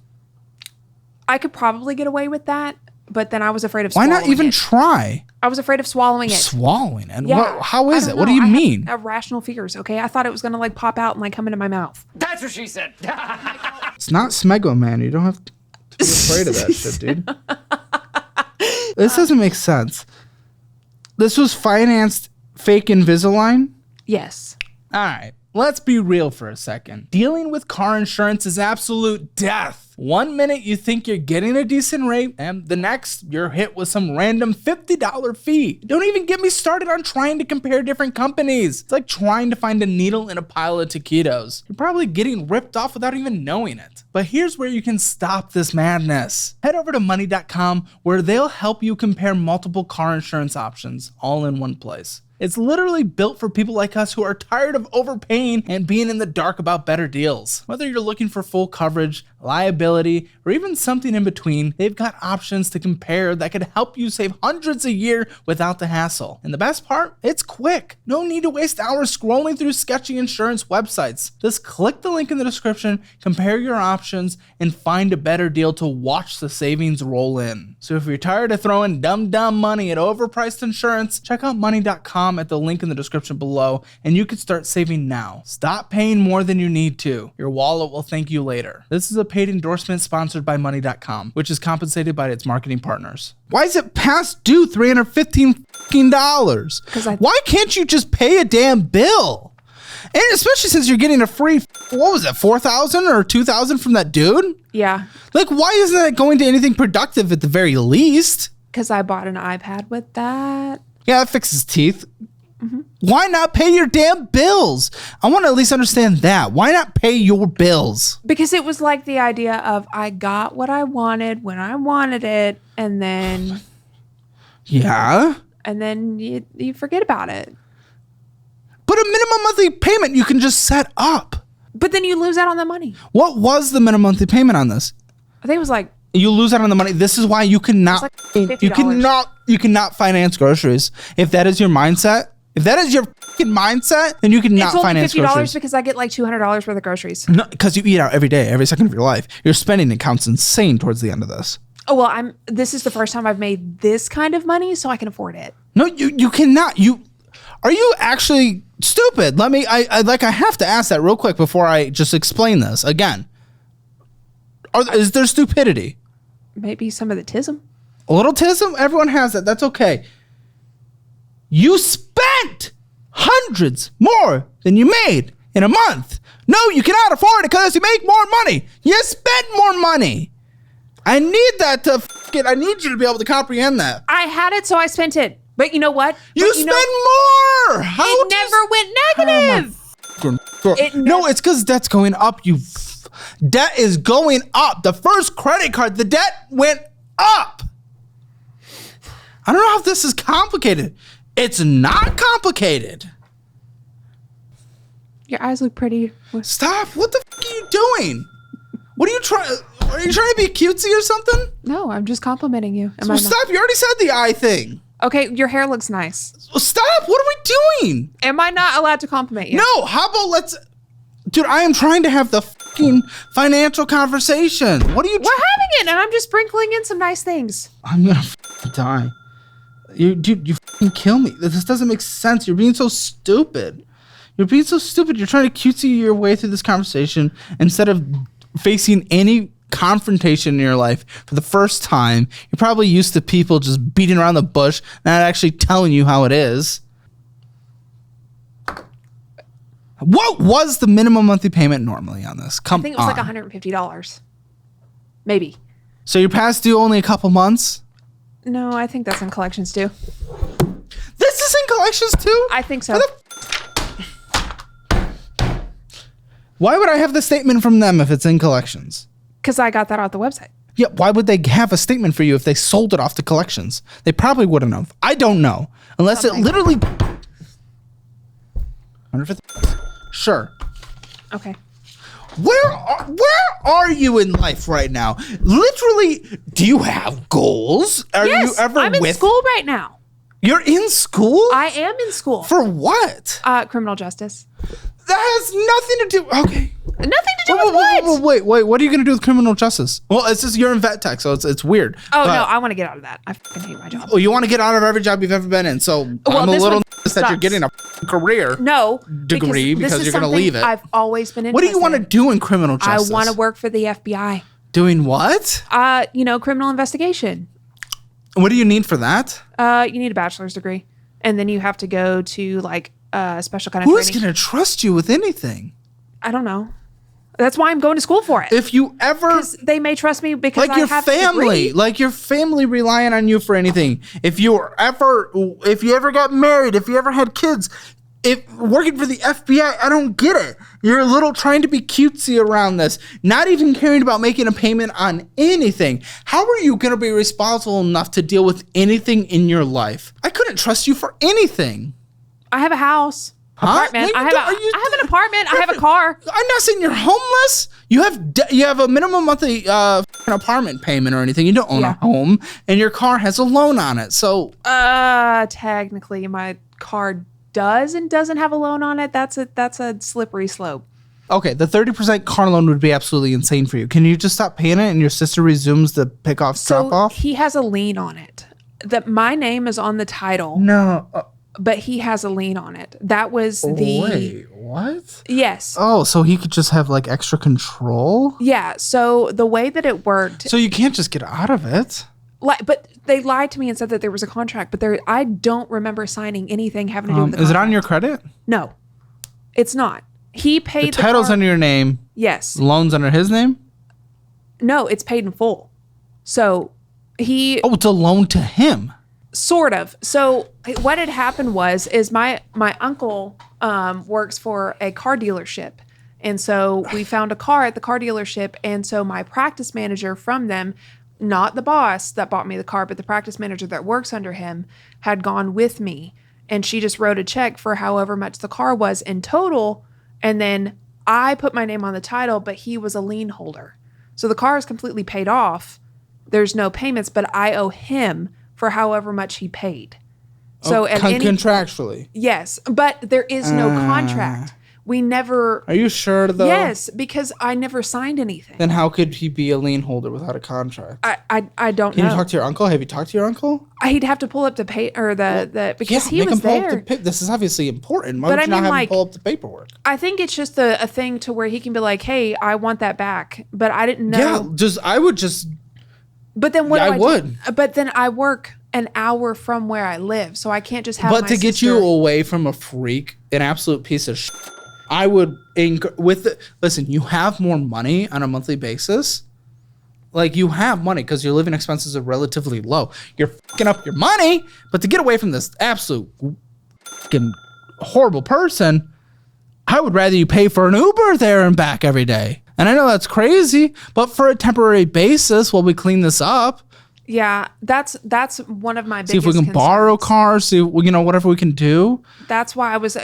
I could probably get away with that. But then I was afraid of swallowing it. Why not even try? I was afraid of swallowing it. Swallowing it? Yeah. How is it? What do you mean? Irrational fears, okay? I thought it was going to like pop out and like come into my mouth. That's what she said. It's not Smegma, man. You don't have to be afraid of that shit, dude. This doesn't make sense. This was financed fake Invisalign? Yes. All right. Let's be real for a second. Dealing with car insurance is absolute death. 1 minute you think you're getting a decent rate, and the next you're hit with some random $50 fee. Don't even get me started on trying to compare different companies. It's like trying to find a needle in a pile of taquitos. You're probably getting ripped off without even knowing it. But here's where you can stop this madness. Head over to money.com where they'll help you compare multiple car insurance options all in one place. It's literally built for people like us who are tired of overpaying and being in the dark about better deals. Whether you're looking for full coverage, liability, or even something in between, they've got options to compare that could help you save hundreds a year without the hassle. And the best part? It's quick. No need to waste hours scrolling through sketchy insurance websites. Just click the link in the description, compare your options, and find a better deal to watch the savings roll in. So if you're tired of throwing dumb money at overpriced insurance, check out money.com RamseyShow.com at the link in the description below, and you can start saving now. Stop paying more than you need to. Your wallet will thank you later. This is a paid endorsement sponsored by Money.com, which is compensated by its marketing partners. Why is it past due $315? Why can't you just pay a damn bill? And especially since you're getting a free, what was it, $4,000 or $2,000 from that dude? Yeah. Like, why isn't that going to anything productive at the very least? Because I bought an iPad with that. Yeah, that fixes teeth. Why not pay your damn bills? I want to at least understand that. Why not pay your bills? Because it was like the idea of I got what I wanted when I wanted it, and then... Yeah? And then you forget about it. But a minimum monthly payment you can just set up. But then you lose out on the money. What was the minimum monthly payment on this? I think it was like... You lose out on the money. This is why you cannot... Like $50. You cannot finance groceries. If that is your mindset... If that is your fucking mindset, then you cannot finance groceries. It's only $50 because I get like $200 worth of groceries. No, because you eat out every day, every second of your life. Your spending account's insane towards the end of this. Oh, well, this is the first time I've made this kind of money, so I can afford it. No, you cannot. Are you actually stupid? I have to ask that real quick before I just explain this again. Is there stupidity? Maybe some of the tism. A little tism? Everyone has that. That's okay. You spent hundreds more than you made in a month. No, you cannot afford it because you make more money. You spent more money. I need that to I need you to be able to comprehend that. I had it, so I spent it. But you know what? You spend more. It never went negative. No, it's because debt's going up. Debt is going up. The first credit card, the debt went up. I don't know if this is complicated. It's not complicated. Your eyes look pretty. Stop. What the are you doing? What are you trying? Are you trying to be cutesy or something? No, I'm just complimenting you. Stop. You already said the eye thing. Okay, your hair looks nice. Stop. What are we doing? Am I not allowed to compliment you? No. How about Dude, I am trying to have the fucking financial conversation. What are you? We're having it, and I'm just sprinkling in some nice things. I'm gonna die. You fucking kill me. This doesn't make sense. You're being so stupid. You're trying to cutesy your way through this conversation instead of facing any confrontation in your life for the first time. You're probably used to people just beating around the bush, not actually telling you how it is. What was the minimum monthly payment normally on this? I think it was like $150. Maybe. So you're past due only a couple months? No, I think that's in collections too. This is in collections too? I think so. Why would I have the statement from them if it's in collections? Because I got that off the website. Yeah, why would they have a statement for you if they sold it off to collections? They probably wouldn't have. I don't know. Unless it literally... 150. Sure. Okay. Where are you in life right now? Literally, do you have goals? I'm in school right now. You're in school? I am in school. For what? Criminal justice. That has nothing to do. Okay. Nothing to do with what? Wait. What are you gonna do with criminal justice? Well, it's just you're in vet tech, so it's weird. Oh no, I want to get out of that. I fucking hate my job. Oh, you want to get out of every job you've ever been in? So I'm a little that you're getting a career. No degree because you're gonna leave it. I've always been interested. What do you want to do in criminal justice? I want to work for the FBI. Doing what? Criminal investigation. What do you need for that? You need a bachelor's degree, and then you have to go to like a special kind of Who's training. gonna trust you with anything? I don't know. That's why I'm going to school for it. If you ever, because they may trust me because like your family, like your family relying on you for anything. If you ever got married, if you ever had kids, if working for the FBI, I don't get it. You're a little trying to be cutesy around this, not even caring about making a payment on anything. How are you going to be responsible enough to deal with anything in your life? I couldn't trust you for anything. I have a house. Apartment. I have an apartment. I have a car. I'm not saying you're homeless. You have a minimum monthly apartment payment or anything. You don't own a home, and your car has a loan on it. So technically, my car does and doesn't have a loan on it. That's a slippery slope. Okay, the 30% car loan would be absolutely insane for you. Can you just stop paying it and your sister resumes the drop off? He has a lien on it. That my name is on the title. No. but he has a lien on it. That was Wait, what? Yes. Oh, so he could just have like extra control? Yeah. So the way that it worked, So you can't just get out of it. but they lied to me and said that there was a contract, but I don't remember signing anything having to do with the Is it contract. on your credit? No, it's not. He paid The title's under your name. Yes. Loan's under his name? No, it's paid in full. So Oh, it's a loan to him. Sort of. So what had happened is my uncle works for a car dealership. And so we found a car at the car dealership. And so my practice manager from them, not the boss that bought me the car, but the practice manager that works under him, had gone with me. And she just wrote a check for however much the car was in total. And then I put my name on the title, but he was a lien holder. So the car is completely paid off. There's no payments, but I owe him for however much he paid. So contractually. Yes, but there is no contract. We never. Are you sure though? Yes, because I never signed anything. Then how could he be a lien holder without a contract? I don't know. Can you talk to your uncle? Have you talked to your uncle? He'd have to pull up the because he was there. This is obviously important. Why But would you I mean, not have like, him pull up the paperwork? I think it's just a thing to where he can be like, "Hey, I want that back," but I didn't know. Yeah, I would just. But then what? Yeah, do I would. Do? But then I work an hour from where I live, so I can't just have. But to get you away from a freak, an absolute piece of shit, I would listen. You have more money on a monthly basis. Like you have money because your living expenses are relatively low. You're fucking up your money, but to get away from this absolute fucking horrible person, I would rather you pay for an Uber there and back every day. And I know that's crazy, but for a temporary basis while we clean this up. Yeah, that's one of my biggest See if we can borrow cars, see whatever we can do. That's why I was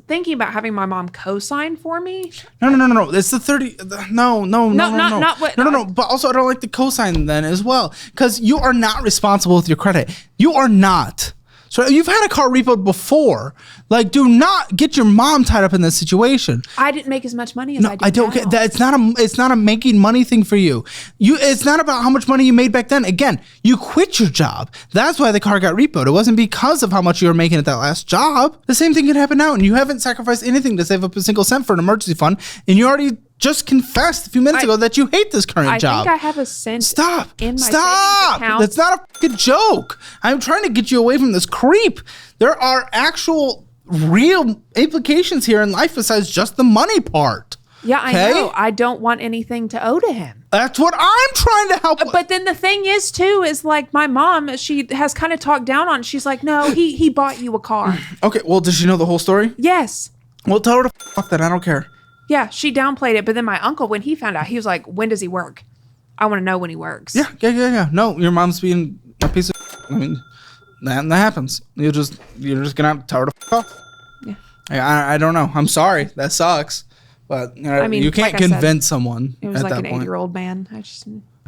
thinking about having my mom co-sign for me. No. It's the 30. No. Not what. No. But also, I don't like the co-sign then as well because you are not responsible with your credit. You are not. So you've had a car repoed before. Like, do not get your mom tied up in this situation. I didn't make as much money as I do I don't now. get that. It's not a making money thing for you. It's not about how much money you made back then. Again, you quit your job. That's why the car got repoed. It wasn't because of how much you were making at that last job. The same thing could happen now, and you haven't sacrificed anything to save up a single cent for an emergency fund, and you already just confessed a few minutes ago that you hate this current job. I think I have a cent in my savings account. That's not a fucking joke. I'm trying to get you away from this creep. There are actual real implications here in life besides just the money part. Yeah, I know. I don't want anything to owe to him. That's what I'm trying to help with. But then the thing is, too, is like my mom, she has kind of talked down on it. She's like, no, he bought you a car. Okay, well, does she know the whole story? Yes. Well, tell her to fuck that. I don't care. Yeah, she downplayed it. But then my uncle, when he found out, he was like, when does he work? I want to know when he works. Yeah. No, your mom's being a piece of I mean, that happens. You're just going to have to tell her to fuck off. Yeah. I don't know. I'm sorry. That sucks. But you can't convince someone it was at like that an point. 8-year-old man.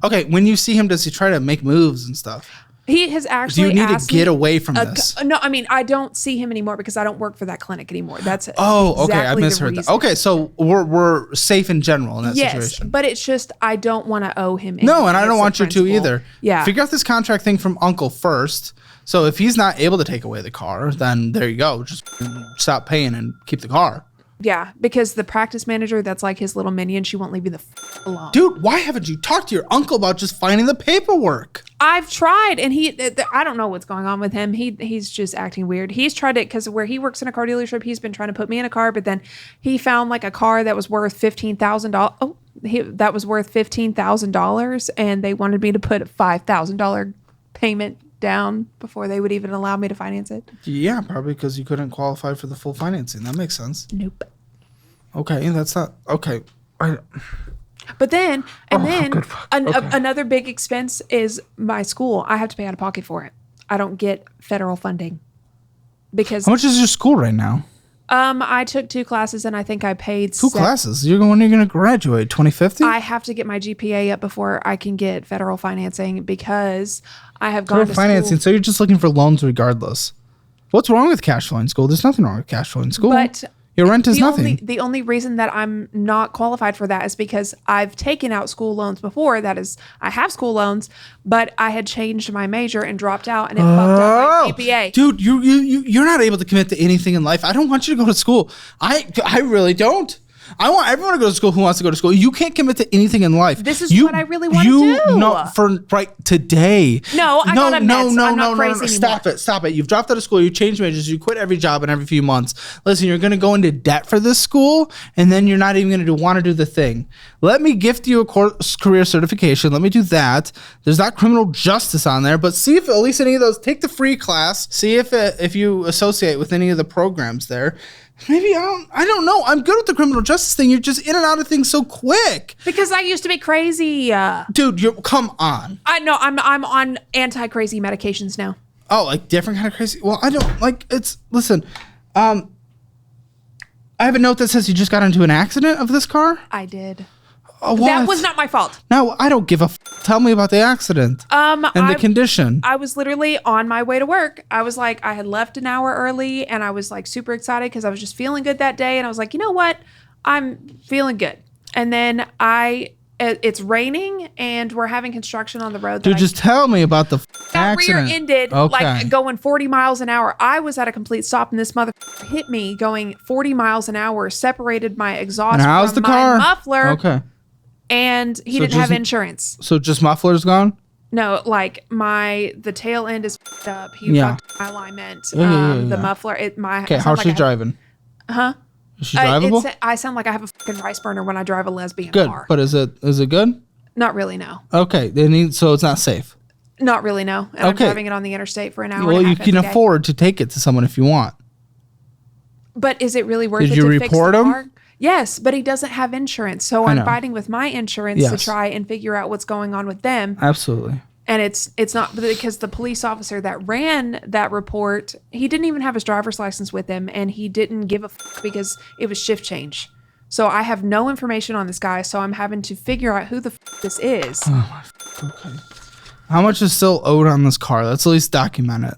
Okay, when you see him, does he try to make moves and stuff? He has actually Do you need asked to get me, away from this? No, I mean, I don't see him anymore because I don't work for that clinic anymore. That's okay. I exactly misheard the that. Okay, so we're safe in general in that situation. Yes, but it's just I don't want to owe him anything. No, and I don't want you to either. Yeah. Figure out this contract thing from Uncle first. So if he's not able to take away the car, then there you go. Just stop paying and keep the car. Yeah, because the practice manager, that's like his little minion. She won't leave me the alone. Dude, why haven't you talked to your uncle about just finding the paperwork? I've tried, and I don't know what's going on with him. He's just acting weird. He's tried it because where he works in a car dealership, he's been trying to put me in a car, but then he found like a car that was worth $15,000. Oh, that was worth $15,000, and they wanted me to put a $5,000 payment down before they would even allow me to finance it. Yeah, probably because you couldn't qualify for the full financing. That makes sense. Nope. Okay, that's not okay. But then, another big expense is my school. I have to pay out of pocket for it. I don't get federal funding because. How much is your school right now? I took 2 classes and I think I paid two classes. When are you going to graduate? 2050? I have to get my GPA up before I can get federal financing because I have gone to financing. school. So you're just looking for loans regardless. What's wrong with cash flow in school? There's nothing wrong with cash flow in school. But Your rent is nothing. The only reason that I'm not qualified for that is because I've taken out school loans before. That is, I have school loans, but I had changed my major and dropped out, and it fucked up my GPA. Dude, you're not able to commit to anything in life. I don't want you to go to school. I really don't. I want everyone to go to school who wants to go to school. You can't commit to anything in life. This is what I really want to do. No, for right today. No, I got a mess. I'm not crazy anymore. Stop it. You've dropped out of school. You changed majors. You quit every job in every few months. Listen, you're going to go into debt for this school, and then you're not even going to want to do the thing. Let me gift you a career certification. Let me do that. There's not criminal justice on there, but see if at least any of those, take the free class. See if you associate with any of the programs there. Maybe I don't know. I'm good with the criminal justice thing. You're just in and out of things so quick. Because I used to be crazy. Dude, come on. I know. I'm on anti-crazy medications now. Oh, like different kind of crazy? Well, I don't like it's. Listen, I have a note that says you just got into an accident of this car. I did. What? That was not my fault. No, I don't give a Tell me about the accident and the condition. I was literally on my way to work. I was like, I had left an hour early, and I was like super excited because I was just feeling good that day. And I was like, you know what? I'm feeling good. And then it's raining, and we're having construction on the road. Dude, just tell me about the accident. Rear-ended, like going 40 miles an hour. I was at a complete stop, and this mother hit me going 40 miles an hour, separated my exhaust from my muffler. Okay. And he didn't have insurance. So just muffler's gone? No, like the tail end is f***ed up. He fucked my alignment. The muffler. Okay, how's she driving? Huh? Is she drivable? I sound like I have a fucking rice burner when I drive a lesbian good, car. But is it good? Not really, no. Okay, so it's not safe. Not really, no. And I'm driving it on the interstate for an hour. Well, you can afford to take it to someone if you want. But is it really worth it to fix the car? Yes, but he doesn't have insurance. So I'm fighting with my insurance to try and figure out what's going on with them. Absolutely. And it's not because the police officer that ran that report, he didn't even have his driver's license with him, and he didn't give a fuck because it was shift change. So I have no information on this guy, so I'm having to figure out who the fuck this is. Oh my okay. How much is still owed on this car? Let's at least document it.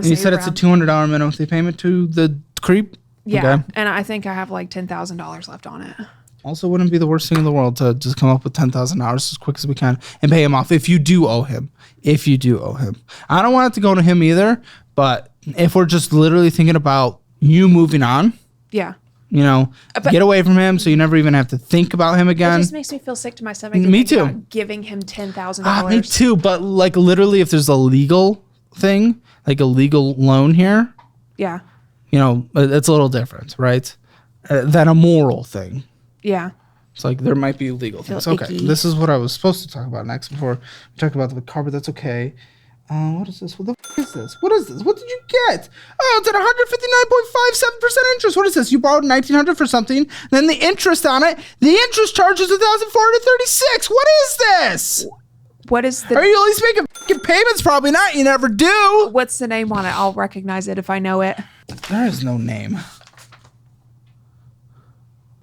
You said it's a $200 minimum monthly payment to the creep? Yeah, okay. And I think I have like $10,000 left on it. Also, wouldn't be the worst thing in the world to just come up with $10,000 as quick as we can and pay him off if you do owe him. I don't want it to go to him either, but if we're just literally thinking about you moving on, get away from him so you never even have to think about him again. It just makes me feel sick to my stomach. Me too. Giving him $10,000. Me too, but like literally, if there's a legal thing, like a legal loan here, yeah. It's a little different, right? Than a moral thing. Yeah. It's like there might be legal things. Okay, icky. This is what I was supposed to talk about next before we talk about the car, but that's okay. What is this? What the f*** is this? What is this? What did you get? Oh, it's at 159.57% interest. What is this? You borrowed $1,900 for something, then the interest on it, the interest charge is $1,436. What is this? What is the... Are you at least making f***ing payments? Probably not. You never do. What's the name on it? I'll recognize it if I know it. There is no name.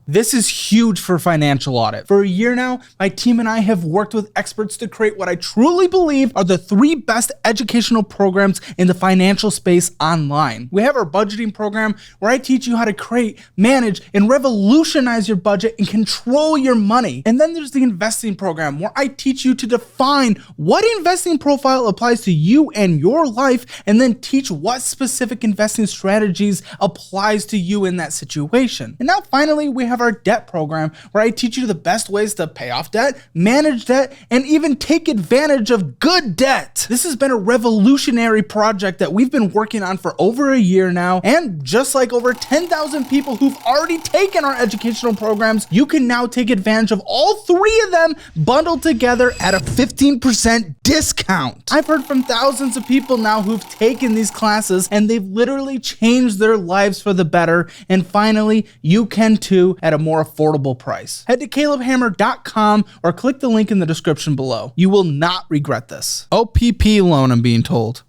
This is huge for financial audit. For a year now, my team and I have worked with experts to create what I truly believe are the 3 best educational programs in the financial space online. We have our budgeting program where I teach you how to create, manage, and revolutionize your budget and control your money. And then there's the investing program where I teach you to define what investing profile applies to you and your life, and then teach what specific investing strategies applies to you in that situation. And now finally, we have our debt program where I teach you the best ways to pay off debt, manage debt, and even take advantage of good debt. This has been a revolutionary project that we've been working on for over a year now, and just like over 10,000 people who've already taken our educational programs, you can now take advantage of all 3 of them bundled together at a 15% discount. I've heard from thousands of people now who've taken these classes and they've literally changed their lives for the better, and finally, you can too at a more affordable price. Head to calebhammer.com or click the link in the description below. You will not regret this. OPP loan, I'm being told.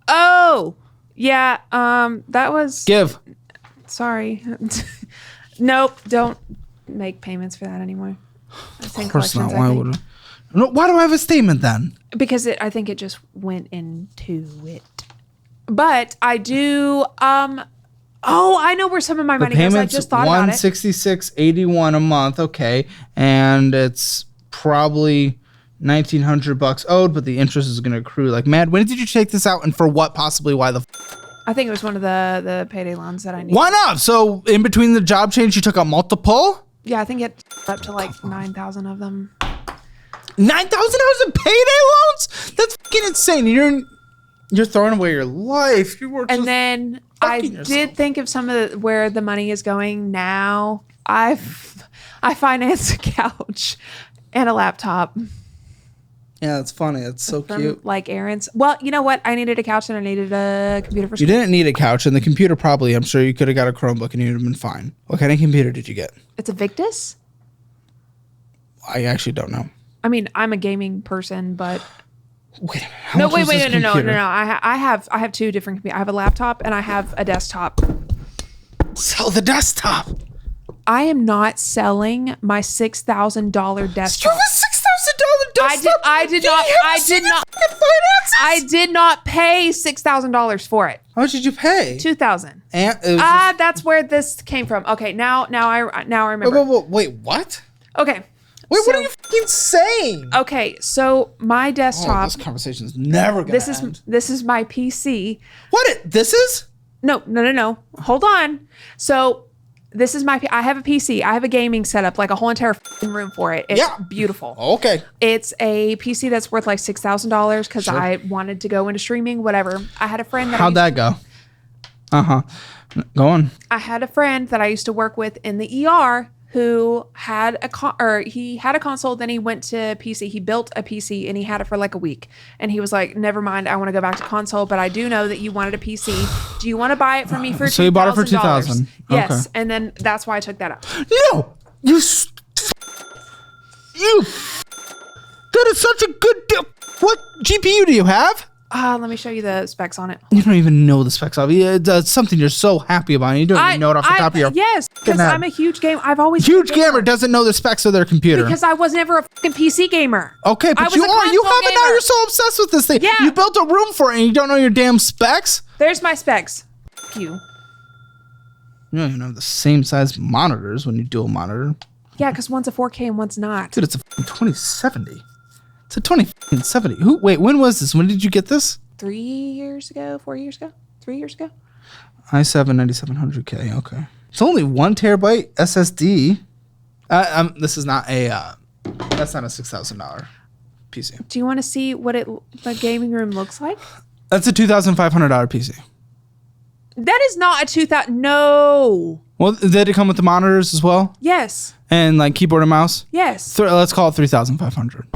Oh, yeah. That was... Give. Sorry. Nope. Don't make payments for that anymore. Of course not. Why would I? No, why do I have a statement then? Because I think it just went into it. But I do... Oh, I know where some of my money goes. I just thought about it. $166.81 a month. Okay, and it's probably $1,900 owed, but the interest is going to accrue like mad. When did you take this out, and for what? Possibly why the? I think it was one of the payday loans that I needed. Why not? So in between the job change, you took out multiple. Yeah, I think it up to like 9,000 of them. $9,000 in payday loans? That's fucking insane. You're throwing away your life. You were just and then I yourself. did think of some of where the money is going now. I financed a couch and a laptop. Yeah, it's funny. It's so from, cute. Like Aaron's. Well, you know what? I needed a couch and I needed a computer for school. You didn't need a couch, and the computer probably, I'm sure you could have got a Chromebook and you'd have been fine. What kind of computer did you get? It's a Victus. I actually don't know. I mean, I'm a gaming person, but Wait. no. I have two different computers. I have a laptop and I have a desktop. Sell the desktop. I am not selling my $6,000 desktop. You have a $6,000 desktop. I did not pay $6,000 for it. How much did you pay? $2,000. And That's where this came from. Okay, now I remember. Wait, what? Okay. Wait, what are you fucking saying? Okay, so my desktop. This conversation's never gonna end. This is my PC. This is? No. Hold on. So this is I have a PC. I have a gaming setup, like a whole entire room for it. It's beautiful. Okay. It's a PC that's worth like $6,000 because I wanted to go into streaming, whatever. I had a friend that How'd that go? Go on. I had a friend that I used to work with in the ER who had he had a console, then he went to PC. He built a PC and he had it for like a week. And he was like, never mind, I want to go back to console, but I do know that you wanted a PC. Do you want to buy it for me for $2,000? So you bought it for $2,000. Yes. Okay. And then that's why I took that out. No, that is such a good deal. What GPU do you have? Let me show you the specs on it. You don't even know the specs of it. It's something you're so happy about. And you don't even know it off the top of your Yes, because I'm a huge gamer. I've always huge gamer doesn't know the specs of their computer. Because I was never a fucking PC gamer. Okay, but you are. You have it now. You're so obsessed with this thing. Yeah. You built a room for it and you don't know your damn specs. There's my specs. F you. You don't even have the same size monitors when you dual monitor. Yeah, because one's a 4K and one's not. Dude, it's a 2070. It's a 2070. Wait, when was this? When did you get this? 3 years ago, 4 years ago, 3 years ago. i7 9700K. Okay. It's only 1 terabyte SSD. This is not that's not a $6,000 PC. Do you want to see what the gaming room looks like? That's a $2,500 PC. That is not a 2,000. No. Well, did it come with the monitors as well? Yes. And like keyboard and mouse? Yes. Let's call it 3,500.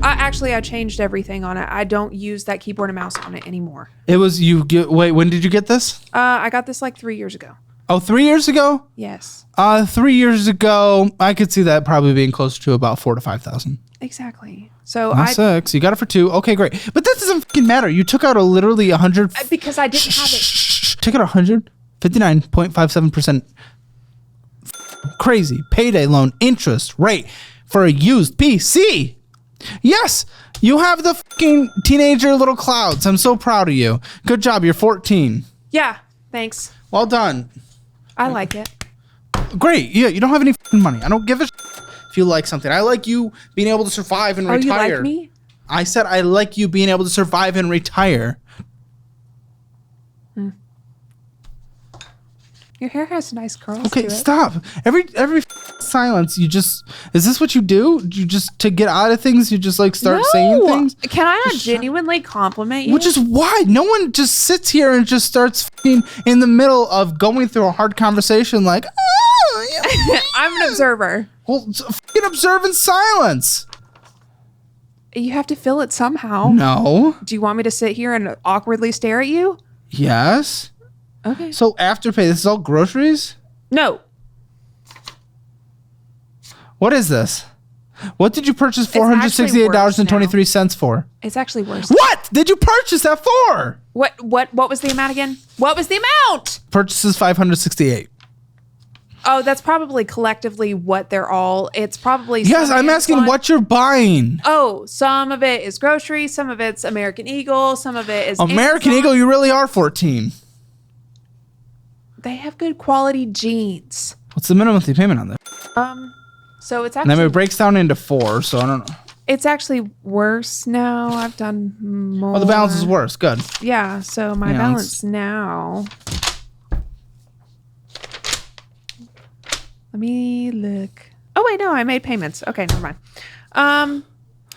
I changed everything on it. I don't use that keyboard and mouse on it anymore. It was wait, when did you get this? I got this like 3 years ago. Oh, 3 years ago? Yes. 3 years ago, I could see that probably being closer to about 4,000 to 5,000. Exactly. So Not 6. You got it for 2. Okay, great. But that doesn't fucking matter. You took out literally 100 because I didn't have it. Took out 159.57%. Crazy payday loan interest rate for a used PC. Yes, you have the fucking teenager little clouds. I'm so proud of you. Good job. You're 14. Yeah, thanks. Well done. I like it. Great. Yeah, you don't have any fucking money. I don't give a if you like something. I like you being able to survive and retire. You like me? I said I like you being able to survive and retire. Your hair has nice curls. Okay, to it. stop. Every silence, you just is this what you do? You just to get out of things, you just like start saying things? Can I not genuinely compliment you? Which is why no one just sits here and just starts in the middle of going through a hard conversation like, oh, yeah. I'm an observer. Well, observe in silence. You have to fill it somehow. No. Do you want me to sit here and awkwardly stare at you? Yes. Okay. So Afterpay, this is all groceries? No. What is this? What did you purchase $468.23 for? It's actually worse. What did you purchase that for? What was the amount again? What was the amount? Purchases $568. Oh, that's probably collectively what they're all. It's probably yes. I'm asking what you're buying. Oh, some of it is groceries, some of it's American Eagle, some of it is American Amazon. Eagle. You really are 14. They have good quality jeans. What's the minimum monthly payment on this? So it's And then actually it breaks down into 4, so I don't know. it's actually worse now. I've done more. Oh, the balance is worse. Good. Yeah, so my Yeah, balance now. Let me look. Oh wait, no, I made payments. Okay, never mind.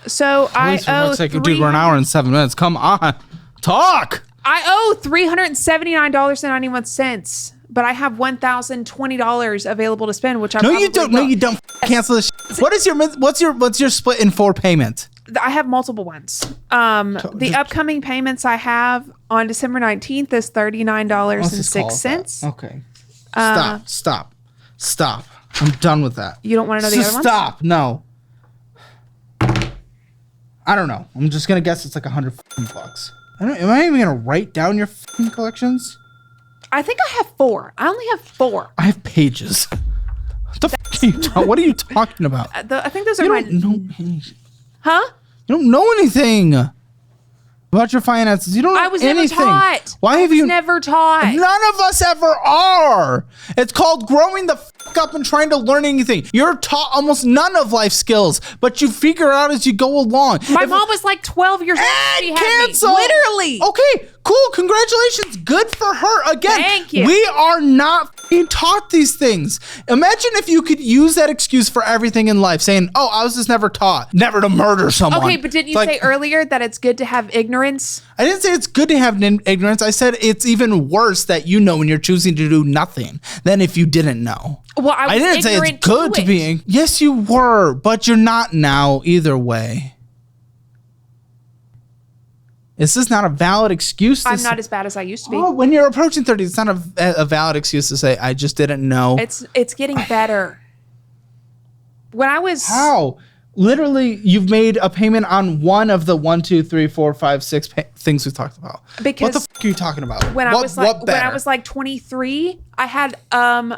So I owe Dude, we're an hour and 7 minutes. Come on. Talk. I owe $379.91, but I have $1,020 available to spend, which I No, probably you don't. will. No, you don't. Cancel this. What is what's your split in 4 payment? I have multiple ones. The upcoming payments I have on December 19th is $39.06. Okay. Stop. I'm done with that. You don't want to know the other ones? Stop. No. I don't know. I'm just gonna guess it's like $100 bucks. Am I even gonna write down your collections? I think I have 4. I only have 4. I have pages. What are you talking about? I think those are You my. don't know anything. Huh? You don't know anything about your finances. You don't know I was anything. never taught. Why have you Never taught. None of us ever are. It's called growing the up and trying to learn anything. You're taught almost none of life skills, but you figure out as you go along. My mom was like 12 years old. She had me. Literally. Okay, cool. Congratulations. Good for her. Again, Thank you. We are not taught these things. Imagine if you could use that excuse for everything in life, saying, "Oh, I was just never taught, never to murder someone." Okay, but didn't you say earlier that it's good to have ignorance? I didn't say it's good to have ignorance. I said it's even worse that you know when you're choosing to do nothing than if you didn't know. Well, I didn't say it's good to be. Yes, you were, but you're not now either way. This is not a valid excuse. I'm not as bad as I used to be. Oh, when you're approaching 30, it's not a valid excuse to say, I just didn't know. It's getting better. When I was... How? Literally, you've made a payment on one of the 1, 2, 3, 4, 5, 6 things we talked about. Because what the f are you talking about? When I was like 23, I had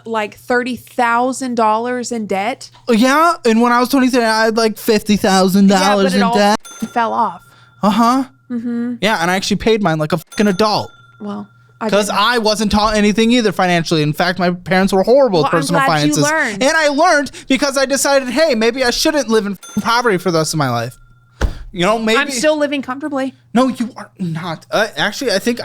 like $30,000 in debt. Yeah, and when I was 23, I had like $50,000 in debt. Fell off. Mm-hmm. Yeah, and I actually paid mine like a fucking adult. Well, because I wasn't taught anything either financially. In fact, my parents were horrible with personal finances. You learned. And I learned because I decided, hey, maybe I shouldn't live in poverty for the rest of my life. You know, maybe I'm still living comfortably. No, you are not. Actually, I think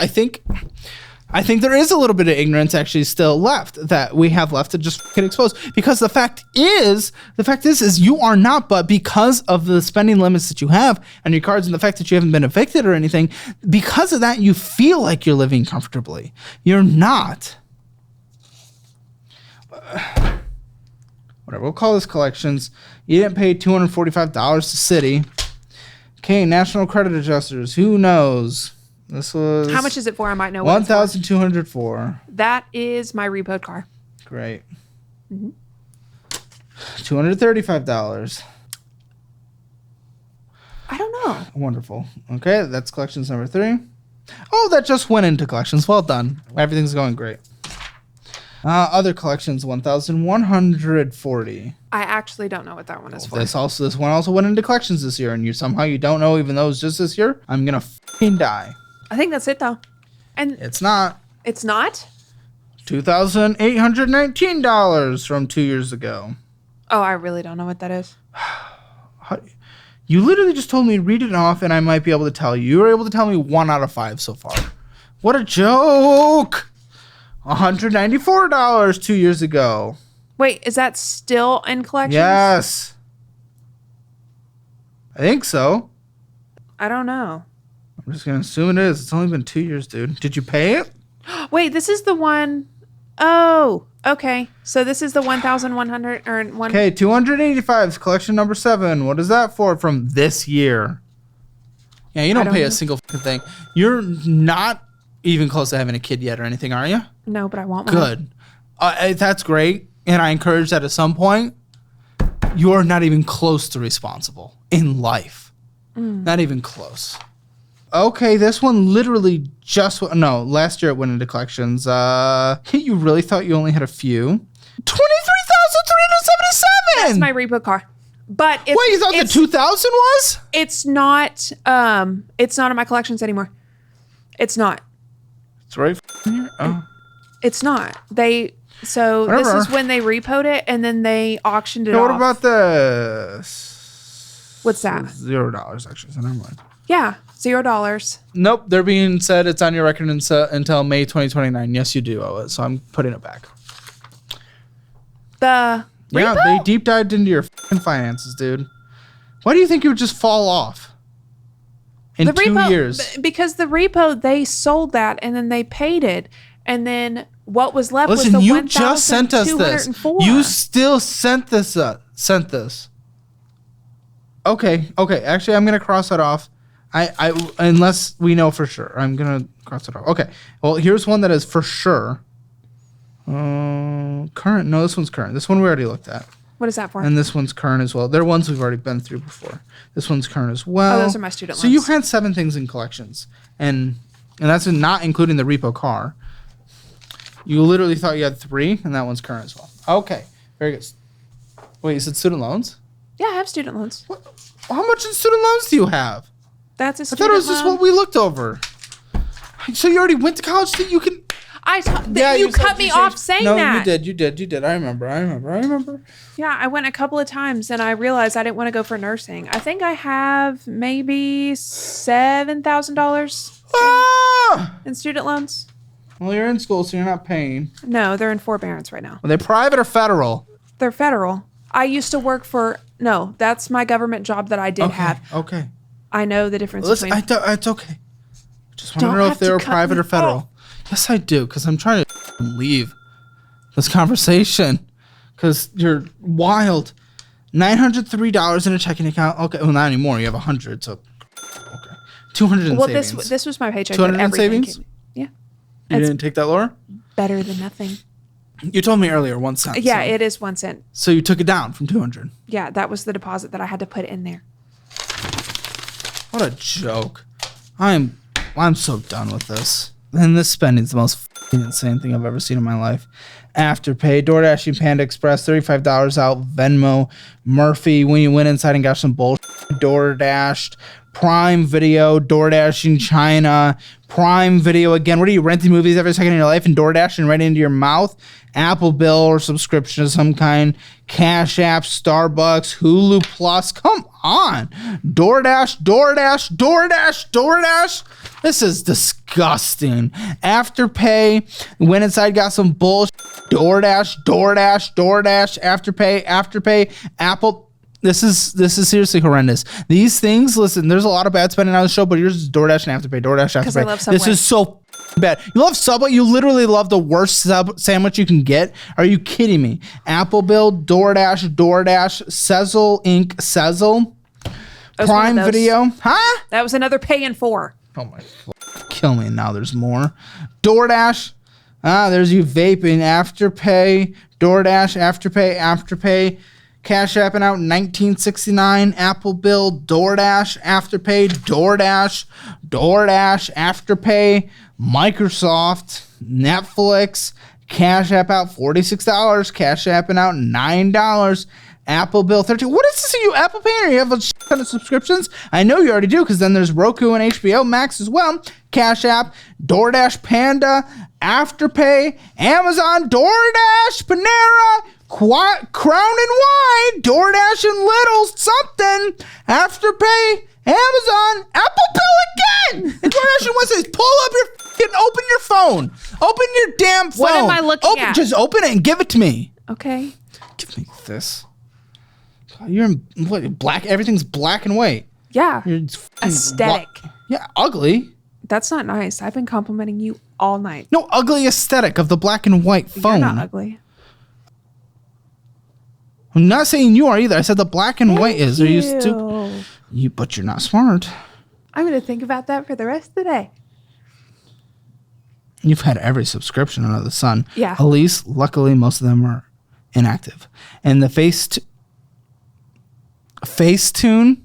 there is a little bit of ignorance actually still left that we have left to just get exposed. Because the fact is you are not, but because of the spending limits that you have on your cards and the fact that you haven't been evicted or anything, because of that, you feel like you're living comfortably. You're not. Whatever, we'll call this collections. You didn't pay $245 to Citi. Okay, National Credit Adjusters. Who knows? This was... How much is it for? I might know. $1,204. That is my repoed car. Great. Mm-hmm. $235. I don't know. Wonderful. Okay, that's collections number 3. Oh, that just went into collections. Well done. Everything's going great. Other collections, $1,140. I actually don't know what that one is for. This one also went into collections this year, and you don't know, even though it was just this year. I'm gonna fucking die. I think that's it though. And it's not. It's not? $2,819 from 2 years ago. Oh, I really don't know what that is. You literally just told me read it off, and I might be able to tell you. You were able to tell me 1 out of 5 so far. What a joke! $194 2 years ago. Wait, is that still in collections? Yes. I think so. I don't know. I'm just going to assume it is. It's only been 2 years, dude. Did you pay it? Wait, this is the one. Oh, okay. So this is the 1,100 or one. Okay, 285 is collection number 7. What is that for from this year? Yeah, you don't pay a single thing. You're not even close to having a kid yet or anything, are you? No, but I want one. Good. That's great. And I encourage that at some point. You're not even close to responsible in life. Not even close. Okay, this one literally last year it went into collections. You really thought you only had a few? $23,377! That's my repo car. But wait, you thought the 2,000 was? It's not in my collections anymore. It's not. It's right here. Oh. It's not. So Whatever. this is when they repoed it and then they auctioned it So off. what about the... What's that? $0 actually, so never mind. Yeah, $0. Nope, they're being said it's on your record until May 2029. Yes, you do owe it, so I'm putting it back. The Yeah, repo? they deep dived into your f***ing finances, dude. Why do you think you would just fall off in The 2 repo, years? because the repo, they sold that and then they paid it. And then what was left Listen, was the you just sent us this. 1,204. You still sent this. Sent this. Okay. Actually, I'm gonna cross it off. I unless we know for sure, I'm gonna cross it off. Okay. Well, here's one that is for sure. Current. No, this one's current. This one we already looked at. What is that for? And this one's current as well. They're ones we've already been through before. This one's current as well. Oh, those are my student So you loans. had 7 things in collections, and that's not including the repo car. You literally thought you had 3, and that one's current as well. Okay, very good. Wait, you said student loans? Yeah, I have student loans. What? How much in student loans do you have? That's a I student thought it was just loan. what we looked over. So you already went to college so you can... You cut me off saying no, that. No, you did. I remember. Yeah, I went a couple of times and I realized I didn't want to go for nursing. I think I have maybe $7,000 Ah! in student loans. Well, you're in school, so you're not paying. No, they're in forbearance right now. Are they private or federal? They're federal. I used to work for... No, that's my government job that I did have. Okay. I know the difference Listen, between... it's okay. Just want to Don't know have if they to were cut private me or federal. off. Yes, I do, because I'm trying to leave this conversation. Because you're wild. $903 in a checking account. Okay, well, not anymore. You have 100, so... Okay. 200 in Well, savings. this was my paycheck. 200 in everything savings? Yeah. You It's didn't take that lower? better than nothing. You told me earlier 1 cent. Yeah, so. it is 1 cent. So you took it down from 200. Yeah, that was the deposit that I had to put in there. What a joke. I'm so done with this. And this spending's the most f***ing insane thing I've ever seen in my life. Afterpay, DoorDash, Panda Express, $35 out, Venmo, Murphy, when you went inside and got some bullshit, DoorDashed, Prime Video, DoorDash in China, Prime Video again. What are you, renting movies every second in your life and DoorDashing right into your mouth? Apple Bill or subscription of some kind, Cash App, Starbucks, Hulu Plus. Come on. DoorDash. This is disgusting. Afterpay, went inside, got some bullshit. DoorDash, Afterpay, Apple. This is seriously horrendous. These things, listen, there's a lot of bad spending on the show, but yours is DoorDash and Afterpay. Because I love Subway. This is so bad. You love Subway? You literally love the worst sandwich you can get? Are you kidding me? Apple Bill, DoorDash, Sezzle Inc., Sezzle, Prime Video. Huh? That was another pay in 4. Oh my, kill me now. There's more. DoorDash. There's you vaping. Afterpay. DoorDash. Afterpay. Cash Apping out $19.69. Apple Bill. DoorDash. Afterpay. DoorDash. Afterpay. Microsoft. Netflix. Cash App out $46. Cash Apping out $9. Apple Bill $13. What is this? Are you Apple Pay or you have a ton of subscriptions? I know you already do, because then there's Roku and HBO Max as well. Cash App, DoorDash, Panda, Afterpay, Amazon, DoorDash, Panera, Crown and Wine, DoorDash and Little something, Afterpay, Amazon, Apple Bill again, and DoorDash and Wednesdays. Pull up your open your phone. Open your damn phone. What am I looking at? Just open it and give it to me. Okay. Give me this. You're in what, black. Everything's black and white. Yeah. You're Aesthetic. Yeah, ugly. That's not nice. I've been complimenting you all night. No, ugly aesthetic of the black and white phone. You're not ugly. I'm not saying you are either. I said the black and white is. Are you stupid? Ew. But you're not smart. I'm going to think about that for the rest of the day. You've had every subscription under the sun. Yeah. Elise, luckily, most of them are inactive. And the Facetune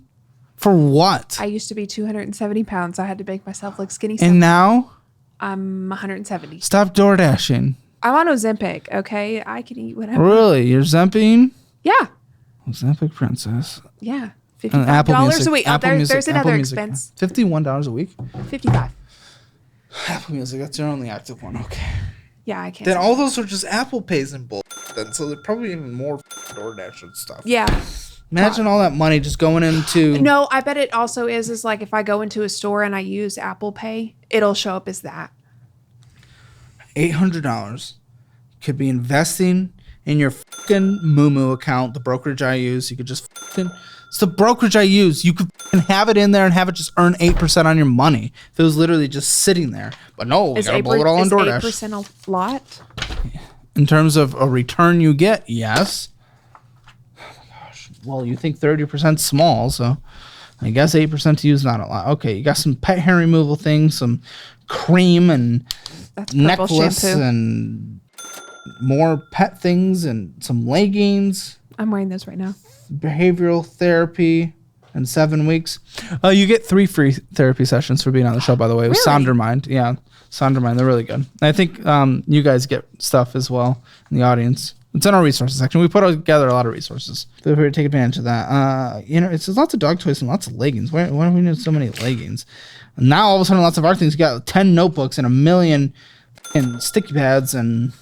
for what? I used to be 270 pounds. I had to make myself look skinny. And now? I'm 170. Stop door dashing. I'm on Ozempic, okay? I can eat whatever. Really? You're Zemping? Yeah. Ozempic Princess. Yeah. Apple $55 Music. a week. Apple Music. There's another Apple Music. expense. $51 a week? 55. Apple Music. That's your only active one. Okay. Yeah, I can't. Then all those are just Apple Pays and bull. Then so they're probably even more DoorDash and stuff. Yeah. Imagine all that money just going into. No, I bet it also is like if I go into a store and I use Apple Pay, it'll show up as that. $800 could be investing in your fucking Moomoo account, the brokerage I use. You could just fucking. It's the brokerage I use. You could have it in there and have it just earn 8% on your money if it was literally just sitting there. But no, we gotta blow it all on DoorDash. Is 8% a lot? In terms of a return you get, yes. Oh my gosh. Well, you think 30% small, so I guess 8% to you is not a lot. Okay, you got some pet hair removal things, some cream and necklace shampoo. And more pet things and some leggings. I'm wearing those right now. Behavioral therapy in 7 weeks. You get 3 free therapy sessions for being on the show, by the way. It was really? Sondermind. Yeah, Sondermind. They're really good. I think you guys get stuff as well in the audience. It's in our resources section. We put together a lot of resources. Feel free to take advantage of that. It's lots of dog toys and lots of leggings. Why do we need so many leggings? And now all of a sudden, lots of our things. You got 10 notebooks and 1 million and sticky pads and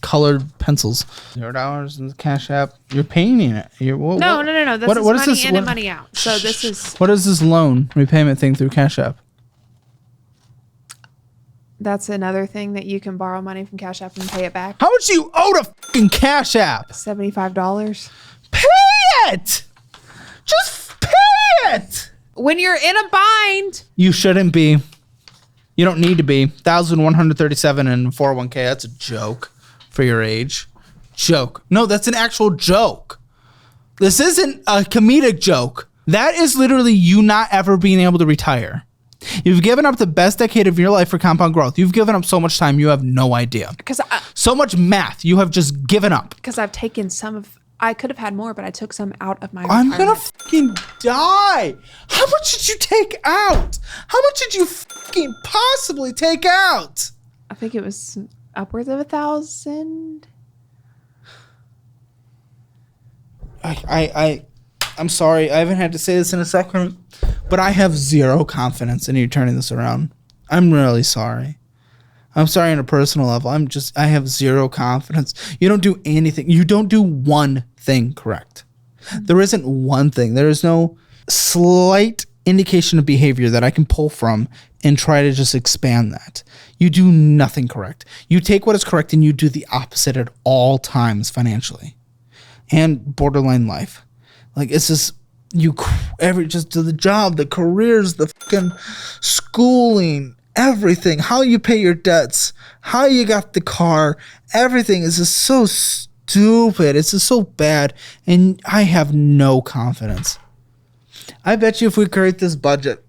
colored pencils. $0 in the Cash App. You're painting it. No. This is money in and money out. So this is. What is this loan repayment thing through Cash App? That's another thing that you can borrow money from Cash App and pay it back. How much do you owe to fucking Cash App? $75. Pay it! Just pay it! When you're in a bind. You shouldn't be. You don't need to be. 1,137 in 401k. That's a joke for your age. Joke. No, that's an actual joke. This isn't a comedic joke. That is literally you not ever being able to retire. You've given up the best decade of your life for compound growth. You've given up so much time, you have no idea. So much math, you have just given up. Because I've taken some of... I could have had more, but I took some out of my I'm retirement. gonna fucking die. How much did you take out? How much did you fucking possibly take out? I think it was upwards of 1,000. I'm sorry. I haven't had to say this in a second, but I have zero confidence in you turning this around. I'm really sorry. I'm sorry on a personal level. I have zero confidence. You don't do anything. You don't do one thing correct. There isn't one thing. There is no slight indication of behavior that I can pull from and try to just expand that. You do nothing correct. You take what is correct and you do the opposite at all times financially and borderline life. Like it's just just do the job, the careers, the fucking schooling, everything, how you pay your debts, how you got the car, everything is just so stupid. It's just so bad. And I have no confidence. I bet you if we create this budget,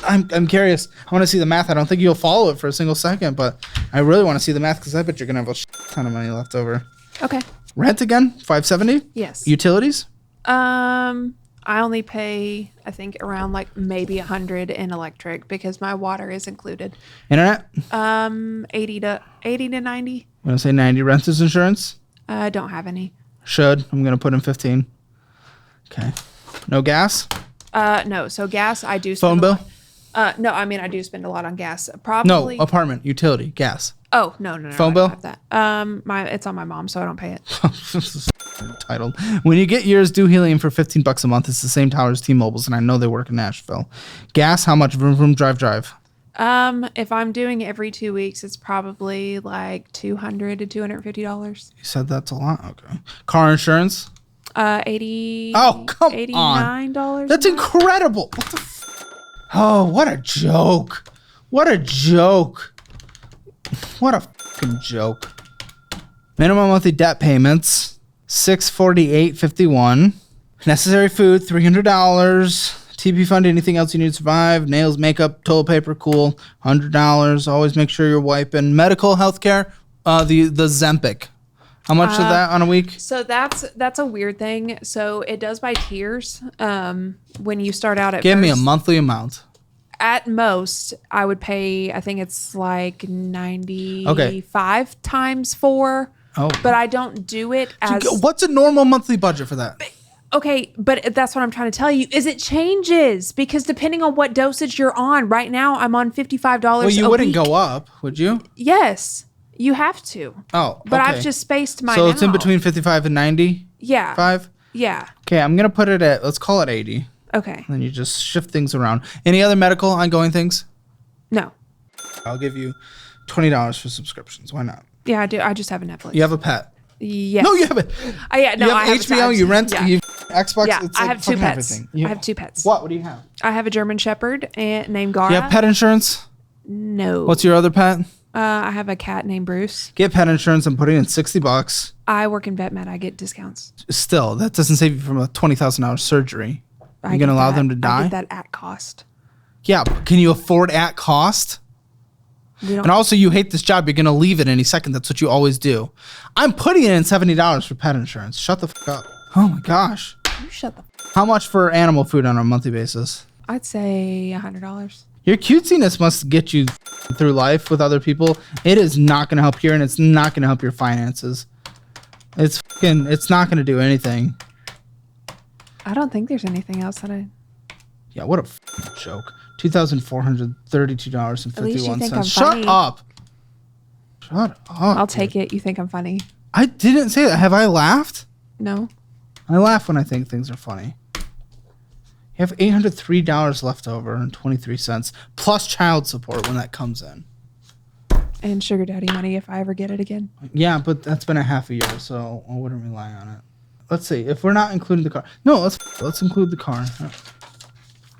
I'm curious. I want to see the math. I don't think you'll follow it for a single second, but I really want to see the math because I bet you're going to have a ton of money left over. Okay. Rent again, $570? Yes. Utilities? I only pay, I think, around like maybe $100 in electric because my water is included. Internet? 80 to 90. I'm going to say 90. Renters insurance? I don't have any. Should. I'm going to put in 15. Okay. No gas? No. So gas, I do spend phone bill? No, I mean I do spend a lot on gas. Probably. No, apartment, utility, gas. Oh, no. Phone bill? I don't have that. It's on my mom, so I don't pay it. Titled. When you get yours, do helium for $15 a month. It's the same tower as T-Mobile's, and I know they work in Nashville. Gas, how much? Vroom, vroom, drive. If I'm doing it every 2 weeks, it's probably like $200 to $250. You said that's a lot. Okay. Car insurance? 80. Oh, come $89. on. That's incredible. What the Oh, what a joke. What a joke. What a fucking joke. Minimum monthly debt payments, $648.51. Necessary food, $300. TP fund, anything else you need to survive. Nails, makeup, toilet paper, cool, $100. Always make sure you're wiping. Medical, healthcare, the Zempic. How much is that on a week? So that's a weird thing. So it does by tiers. When you start out at Give me a monthly amount. At most, I would pay, I think it's like 95 times 4. Oh. But I don't do it as... What's a normal monthly budget for that? Okay, but that's what I'm trying to tell you, is it changes. Because depending on what dosage you're on, right now I'm on $55 Well, you a wouldn't week. go up, would you? Yes. You have to. Oh, But okay. I've just spaced mine So it's in out. between 55 and 95? Yeah. Yeah. Okay, I'm going to put it at, let's call it 80. Okay. Then you just shift things around. Any other medical ongoing things? No. I'll give you $20 for subscriptions. Why not? Yeah, I do. I just have a Netflix. You have a pet? Yes. No, you have it. Yeah, no, you have I have HBO, you rent, yeah. you Xbox. Yeah, it's I like have two fucking pets. everything. I have two pets. What do you have? I have a German Shepherd named Gara. You have pet insurance? No. What's your other pet? I have a cat named Bruce. Get pet insurance. I'm putting in $60. I work in vet med. I get discounts. Still, that doesn't save you from a $20,000 surgery. I You're going to get allow that. them to I die? get that at cost. Yeah, but can you afford at cost? We don't. And also, you hate this job. You're going to leave it any second. That's what you always do. I'm putting in $70 for pet insurance. Shut the fuck up. Oh my gosh. You shut the. How much for animal food on a monthly basis? I'd say $100. Your cutesiness must get you through life with other people. It is not going to help here, and it's not going to help your finances. It's not going to do anything. I don't think there's anything else that I. Yeah, what a joke. $2,432.51. At least you think I'm Shut funny. up. Shut up. I'll take it. You think I'm funny? I didn't say that. Have I laughed? No. I laugh when I think things are funny. You have $803 left over and 23 cents plus child support when that comes in. And sugar daddy money if I ever get it again. Yeah, but that's been a half a year, so I wouldn't rely on it. Let's see. If we're not including the car. No, let's include the car.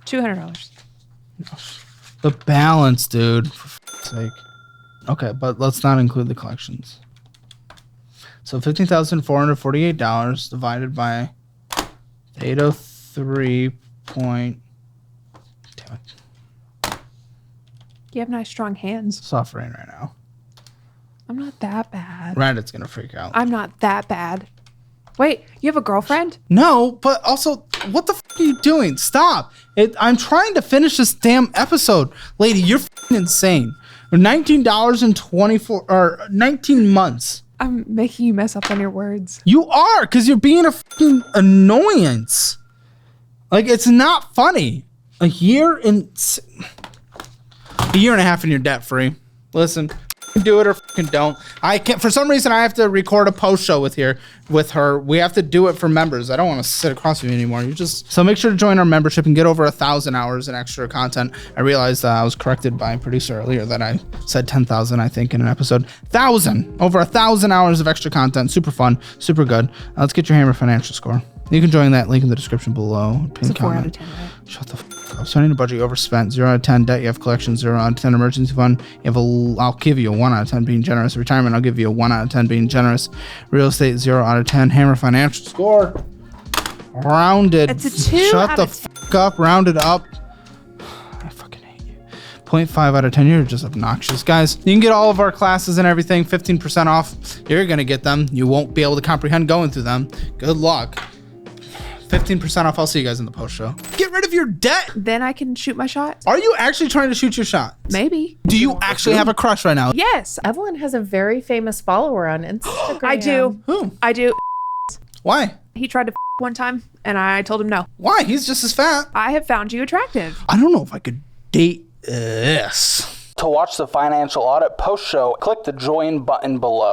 $200. The balance, dude. For sake. Okay, but let's not include the collections. So $15,448 divided by 803 point. Damn it. You have nice strong hands. Suffering right now. I'm not that bad. Reddit's gonna freak out. I'm not that bad. Wait, you have a girlfriend? No, but also, what the are you doing? Stop! I'm trying to finish this damn episode, lady. You're insane. $19.24 or 19 months. I'm making you mess up on your words. You are, because you're being a fucking annoyance. Like, it's not funny. A year and a half and you're debt free. Listen, do it or fucking don't. I can't. For some reason, I have to record a post show with her. We have to do it for members. I don't want to sit across from you anymore. So make sure to join our membership and get over 1,000 hours in extra content. I realized I was corrected by a producer earlier that I said 10,000. I think in an episode, 1,000 over 1,000 hours of extra content. Super fun, super good. Let's get your Hammer financial score. You can join that link in the description below. It's a 4 out of 10, right? Shut the fuck up. Spending a budget you overspent. 0 out of 10 debt. You have collections. 0 out of 10 emergency fund. I'll give you a 1 out of 10 being generous. Retirement, I'll give you a 1 out of 10 being generous. Real estate, 0 out of 10. Hammer financial score. Rounded. It's a 2 Shut out the of fuck up. Rounded up. I fucking hate you. 0.5 out of 10. You're just obnoxious. Guys, you can get all of our classes and everything 15% off. You're going to get them. You won't be able to comprehend going through them. Good luck. 15% off. I'll see you guys in the post show. Get rid of your debt. Then I can shoot my shot? Are you actually trying to shoot your shot? Maybe. Do you actually have a crush right now? Yes, Evelyn has a very famous follower on Instagram. I do. Who? I do. Why? He tried to one time, and I told him no. Why? He's just as fat. I have found you attractive. I don't know if I could date this. To watch the financial audit post show, click the join button below.